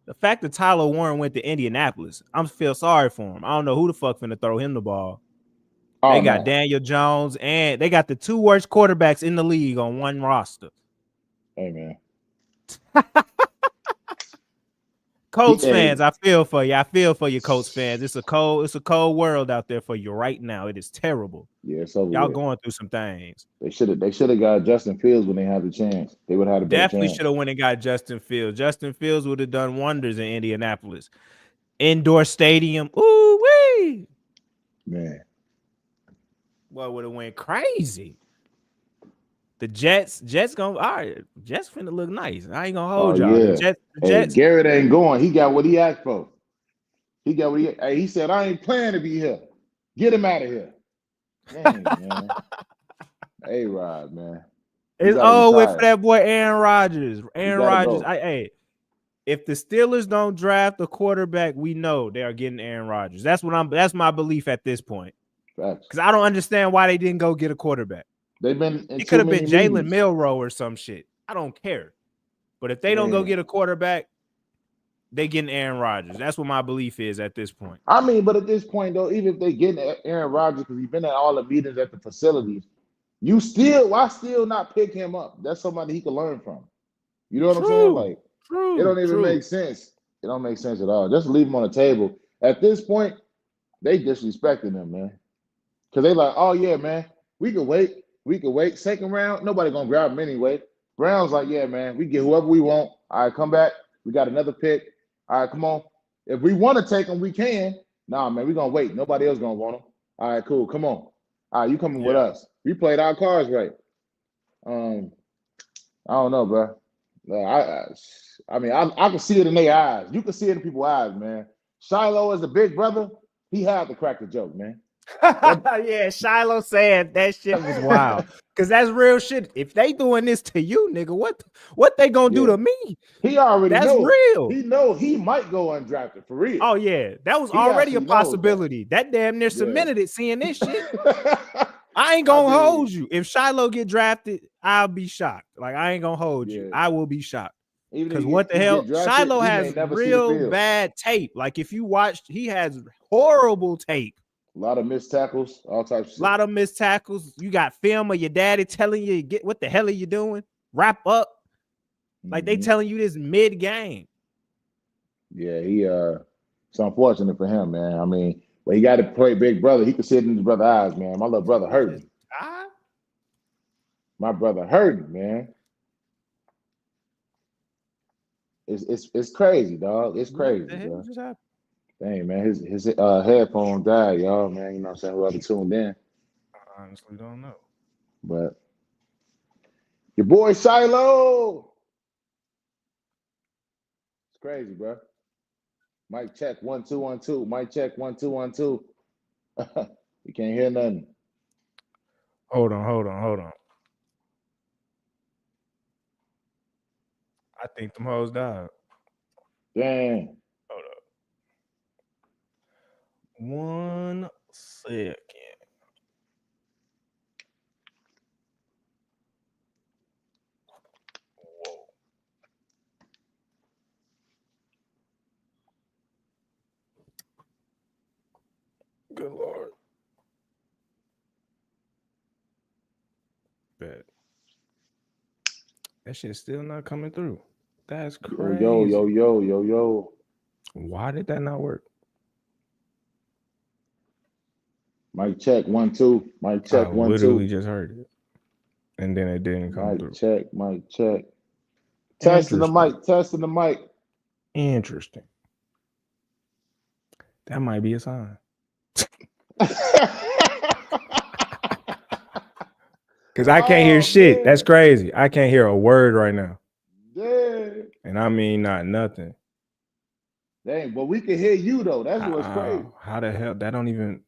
A: The fact that Tyler Warren went to Indianapolis, I feel sorry for him. I don't know who the fuck finna throw him the ball. They got Daniel Jones, and they got the two worst quarterbacks in the league on one roster.
B: Hey, man.
A: Colts fans, I feel for you. I feel for you, Colts fans. It's a cold world out there for you right now. It is terrible.
B: Yeah, it's over.
A: Y'all going through some things.
B: They should have got Justin Fields when they had the chance. They would have had a
A: definitely should have went and got Justin Fields. Justin Fields would have done wonders in Indianapolis. Indoor stadium. Ooh wee.
B: Man.
A: Well, would have went crazy. The Jets gonna Jets finna look nice. I ain't gonna hold y'all.
B: Yeah.
A: The Jets.
B: Garrett ain't going. He got what he asked for. He said, I ain't planning to be here. Get him out of here. Dang, man. A-Rod, man.
A: It's over for that boy Aaron Rodgers. If the Steelers don't draft a quarterback, we know they are getting Aaron Rodgers. That's my belief at this point. Because I don't understand why they didn't go get a quarterback. It could have been Jalen Milroe or some shit. I don't care. But if they don't go get a quarterback, they getting Aaron Rodgers. That's what my belief is at this point.
B: I mean, but at this point though, even if they get Aaron Rodgers because he's been at all the meetings at the facilities, why still not pick him up? That's somebody he can learn from. You know what I'm saying? Like, it don't even make sense. It don't make sense at all. Just leave him on the table. At this point, they disrespecting him, man. Because they like, oh yeah, man, we could wait. We could wait. Second round, nobody gonna grab him anyway. Brown's like, yeah, man, we get whoever we want. All right, come back. We got another pick. All right, come on. If we want to take him, we can. Nah, man, we're gonna wait. Nobody else gonna want him. All right, cool. Come on. All right, you coming with us. We played our cards right. I don't know, bro. I mean, I can see it in their eyes. You can see it in people's eyes, man. Shiloh as the big brother, he had to crack the joke, man.
A: Yeah, Shiloh said that shit was wild. Cause that's real shit. If they doing this to you, nigga, what they gonna do to me?
B: He already
A: that's
B: know.
A: Real.
B: He know he might go undrafted for real.
A: Oh yeah, that was already a possibility. That damn near cemented it. Seeing this shit, I ain't gonna hold you. If Shiloh get drafted, I'll be shocked. Like I ain't gonna hold you. I will be shocked. Because what the hell? Drafted, Shiloh has real bad tape. Like if you watched, he has horrible tape.
B: A lot of missed tackles, all types of shit.
A: A lot of missed tackles. You got film of your daddy telling you, "Get what the hell are you doing? Wrap up." Like they telling you this mid-game.
B: Yeah, it's unfortunate for him, man. I mean, when he got to play big brother, he could see it in his brother's eyes, man. My little brother hurting. My brother hurting, man. It's crazy, dog. It's crazy.
A: What the hell just happened?
B: Dang, man, his headphone died, y'all, man. You know what I'm saying? Whoever tuned in.
A: I honestly don't know.
B: But your boy Shiloh. It's crazy, bro. Mic check 1 2 1 2. Mic check 1 2 1 2. You can't hear nothing.
A: Hold on. I think them hoes died.
B: Dang.
A: Hold up. 1 second. Whoa. Good Lord. Bet. That shit's still not coming through. That's crazy.
B: Yo.
A: Why did that not work?
B: Mic check 1 2. Mic check 1 2. I
A: literally just heard it. And then it didn't come through.
B: Mic check. Testing the mic.
A: Interesting. That might be a sign. Because I can't hear shit. Man. That's crazy. I can't hear a word right now.
B: Dang.
A: And I mean not nothing.
B: Dang, but we can hear you though. That's what's crazy.
A: How the hell? That don't even.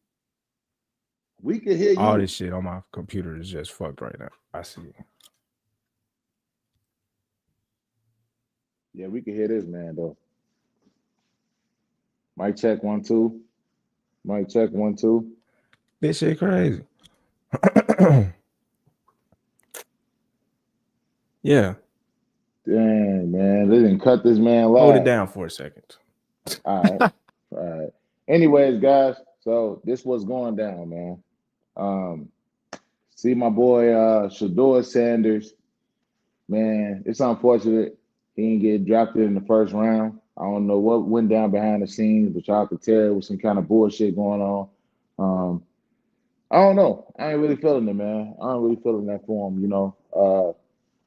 B: We can hear you.
A: All this shit on my computer is just fucked right now. I see.
B: Yeah, we can hear this man though. Mic check 1 2. Mic check 1 2.
A: This shit crazy. Yeah.
B: Dang, man. They didn't cut this man live.
A: Hold it down for a second.
B: All right. Anyways, guys, so this was going down, man. See my boy Shedeur Sanders. Man, it's unfortunate he didn't get drafted in the first round. I don't know what went down behind the scenes, but y'all could tell with some kind of bullshit going on. I don't know. I ain't really feeling it, man. I ain't really feeling that for him, you know.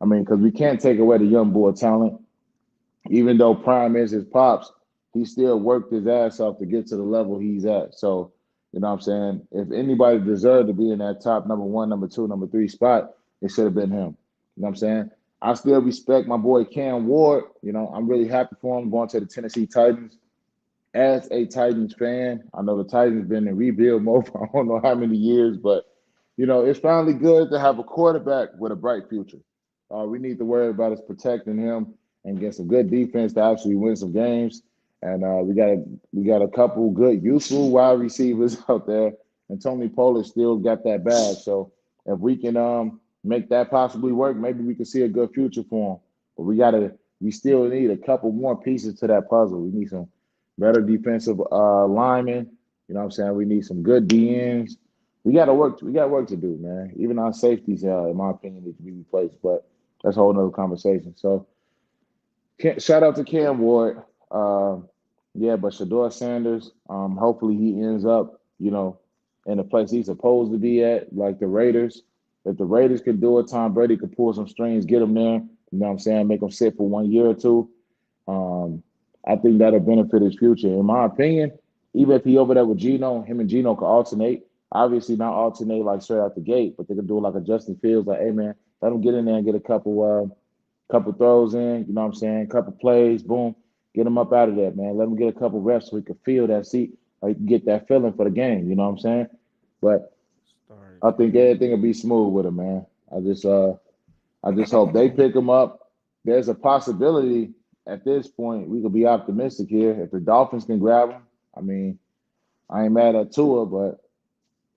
B: I mean, because we can't take away the young boy talent. Even though Prime is his pops, he still worked his ass off to get to the level he's at. So, you know what I'm saying? If anybody deserved to be in that top number 1, number 2, number 3 spot, it should have been him. You know what I'm saying? I still respect my boy Cam Ward. You know, I'm really happy for him going to the Tennessee Titans. As a Titans fan, I know the Titans been in rebuild mode for I don't know how many years, but, you know, it's finally good to have a quarterback with a bright future. All we need to worry about is protecting him and get some good defense to actually win some games. And we got a couple good, useful wide receivers out there. And Tony Pollard still got that bag. So if we can make that possibly work, maybe we can see a good future for him. But we gotta we still need a couple more pieces to that puzzle. We need some better defensive linemen. You know what I'm saying? We need some good DNs. We got work to do, man. Even our safeties, in my opinion, need to be replaced. But that's a whole nother conversation. So shout out to Cam Ward. Yeah, but Shedeur Sanders, hopefully he ends up, in the place he's supposed to be at, like the Raiders. If the Raiders could do it, Tom Brady could pull some strings, get him there. You know what I'm saying? Make him sit for 1 year or two. I think that'll benefit his future. In my opinion, even if he over there with Geno, him and Geno could alternate. Obviously not alternate like straight out the gate, but they could do it like a Justin Fields, like, hey man, let him get in there and get a couple throws in, you know what I'm saying? Couple plays, boom, get him up out of there, man. Let him get a couple reps so he can feel that seat, or he can get that feeling for the game, you know what I'm saying? But I think everything will be smooth with him, man. I just hope they pick him up. There's a possibility at this point we could be optimistic here. If the Dolphins can grab him, I mean, I ain't mad at Tua, but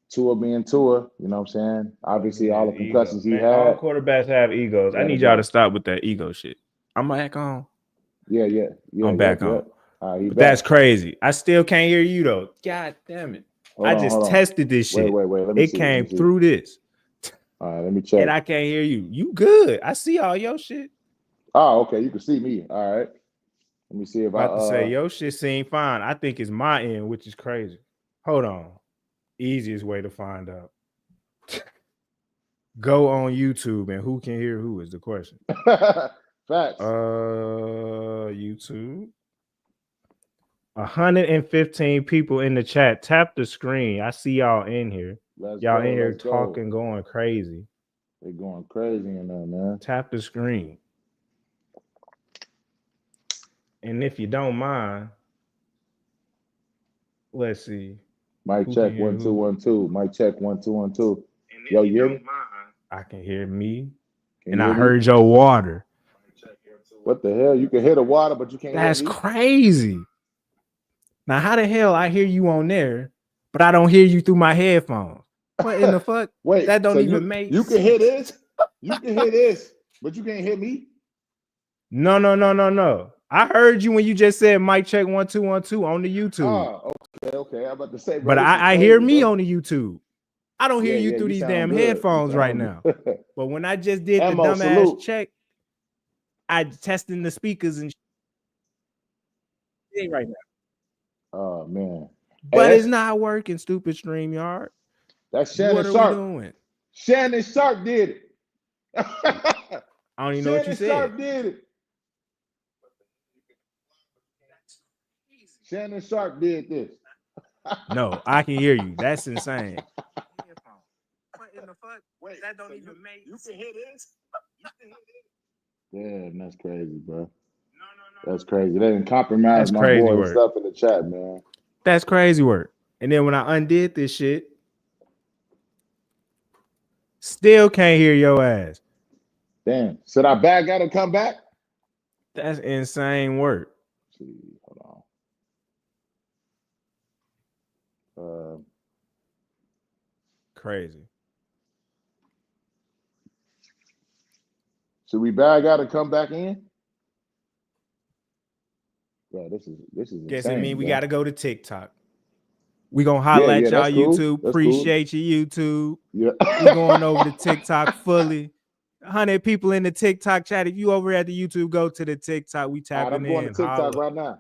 B: Tua being Tua, you know what I'm saying? Obviously, all the concussions he had.
A: All quarterbacks have egos. I need y'all to stop with that ego shit. I'm back on.
B: Yeah.
A: I'm back on. But that's crazy. I still can't hear you though. God damn it. I just tested this shit.
B: Wait. Let me see.
A: It came through this.
B: All right, let me check.
A: And I can't hear you. You good. I see all your shit.
B: Oh, okay. You can see me. All right. Let me see if
A: I to say your shit seem fine. I think it's my end, which is crazy. Hold on. Easiest way to find out. Go on YouTube and who can hear who is the question.
B: Facts.
A: YouTube. 115 people in the chat. Tap the screen. I see y'all in here. Y'all in here talking, going crazy.
B: They're going crazy in there, man.
A: Tap the screen. And if you don't mind, let's see.
B: Mic check 1 2 1 2. Mic check 1 2 1 2. Yo, you hear me?
A: I can hear me. I heard your water.
B: What the hell? You can hear the water, but you can't hear me?
A: That's crazy. Now, how the hell I hear you on there, but I don't hear you through my headphones? What in the fuck?
B: Wait,
A: that don't even make
B: sense. You can hear this? You can hear this, but you can't hear me?
A: No. I heard you when you just said mic check 1 2 1 2 on the YouTube.
B: Oh, okay. I'm about to say,
A: bro, but I hear me on the YouTube. I don't hear you through these damn headphones right now. But when I just did the dumbass check, I testing the speakers and shit right now.
B: Oh man.
A: But it's not working, stupid StreamYard.
B: That's Shannon Sharp. What are we doing? Shannon Sharp did it.
A: I don't even know what you said.
B: Shannon Sharp did it. Shannon Sharp did this.
A: No, I can hear you. That's insane. What in the fuck?
B: Wait, that don't even make. You can hear this? Damn, that's crazy, bro. No. That's crazy. They didn't compromise my boy stuff in the chat, man.
A: That's crazy work. And then when I undid this shit, still can't hear your ass.
B: Damn. Should I back out and come back?
A: That's insane work.
B: Let's see, hold on.
A: Crazy.
B: Should we bag out and come back in? Yeah, this is
A: guess
B: insane,
A: it mean we got to go to TikTok. We gonna holla at y'all YouTube. Cool. Appreciate you, YouTube.
B: Yeah,
A: we going over to TikTok fully. 100 people in the TikTok chat. If you over at the YouTube, go to the TikTok. We tapping in.
B: I'm going to TikTok right now.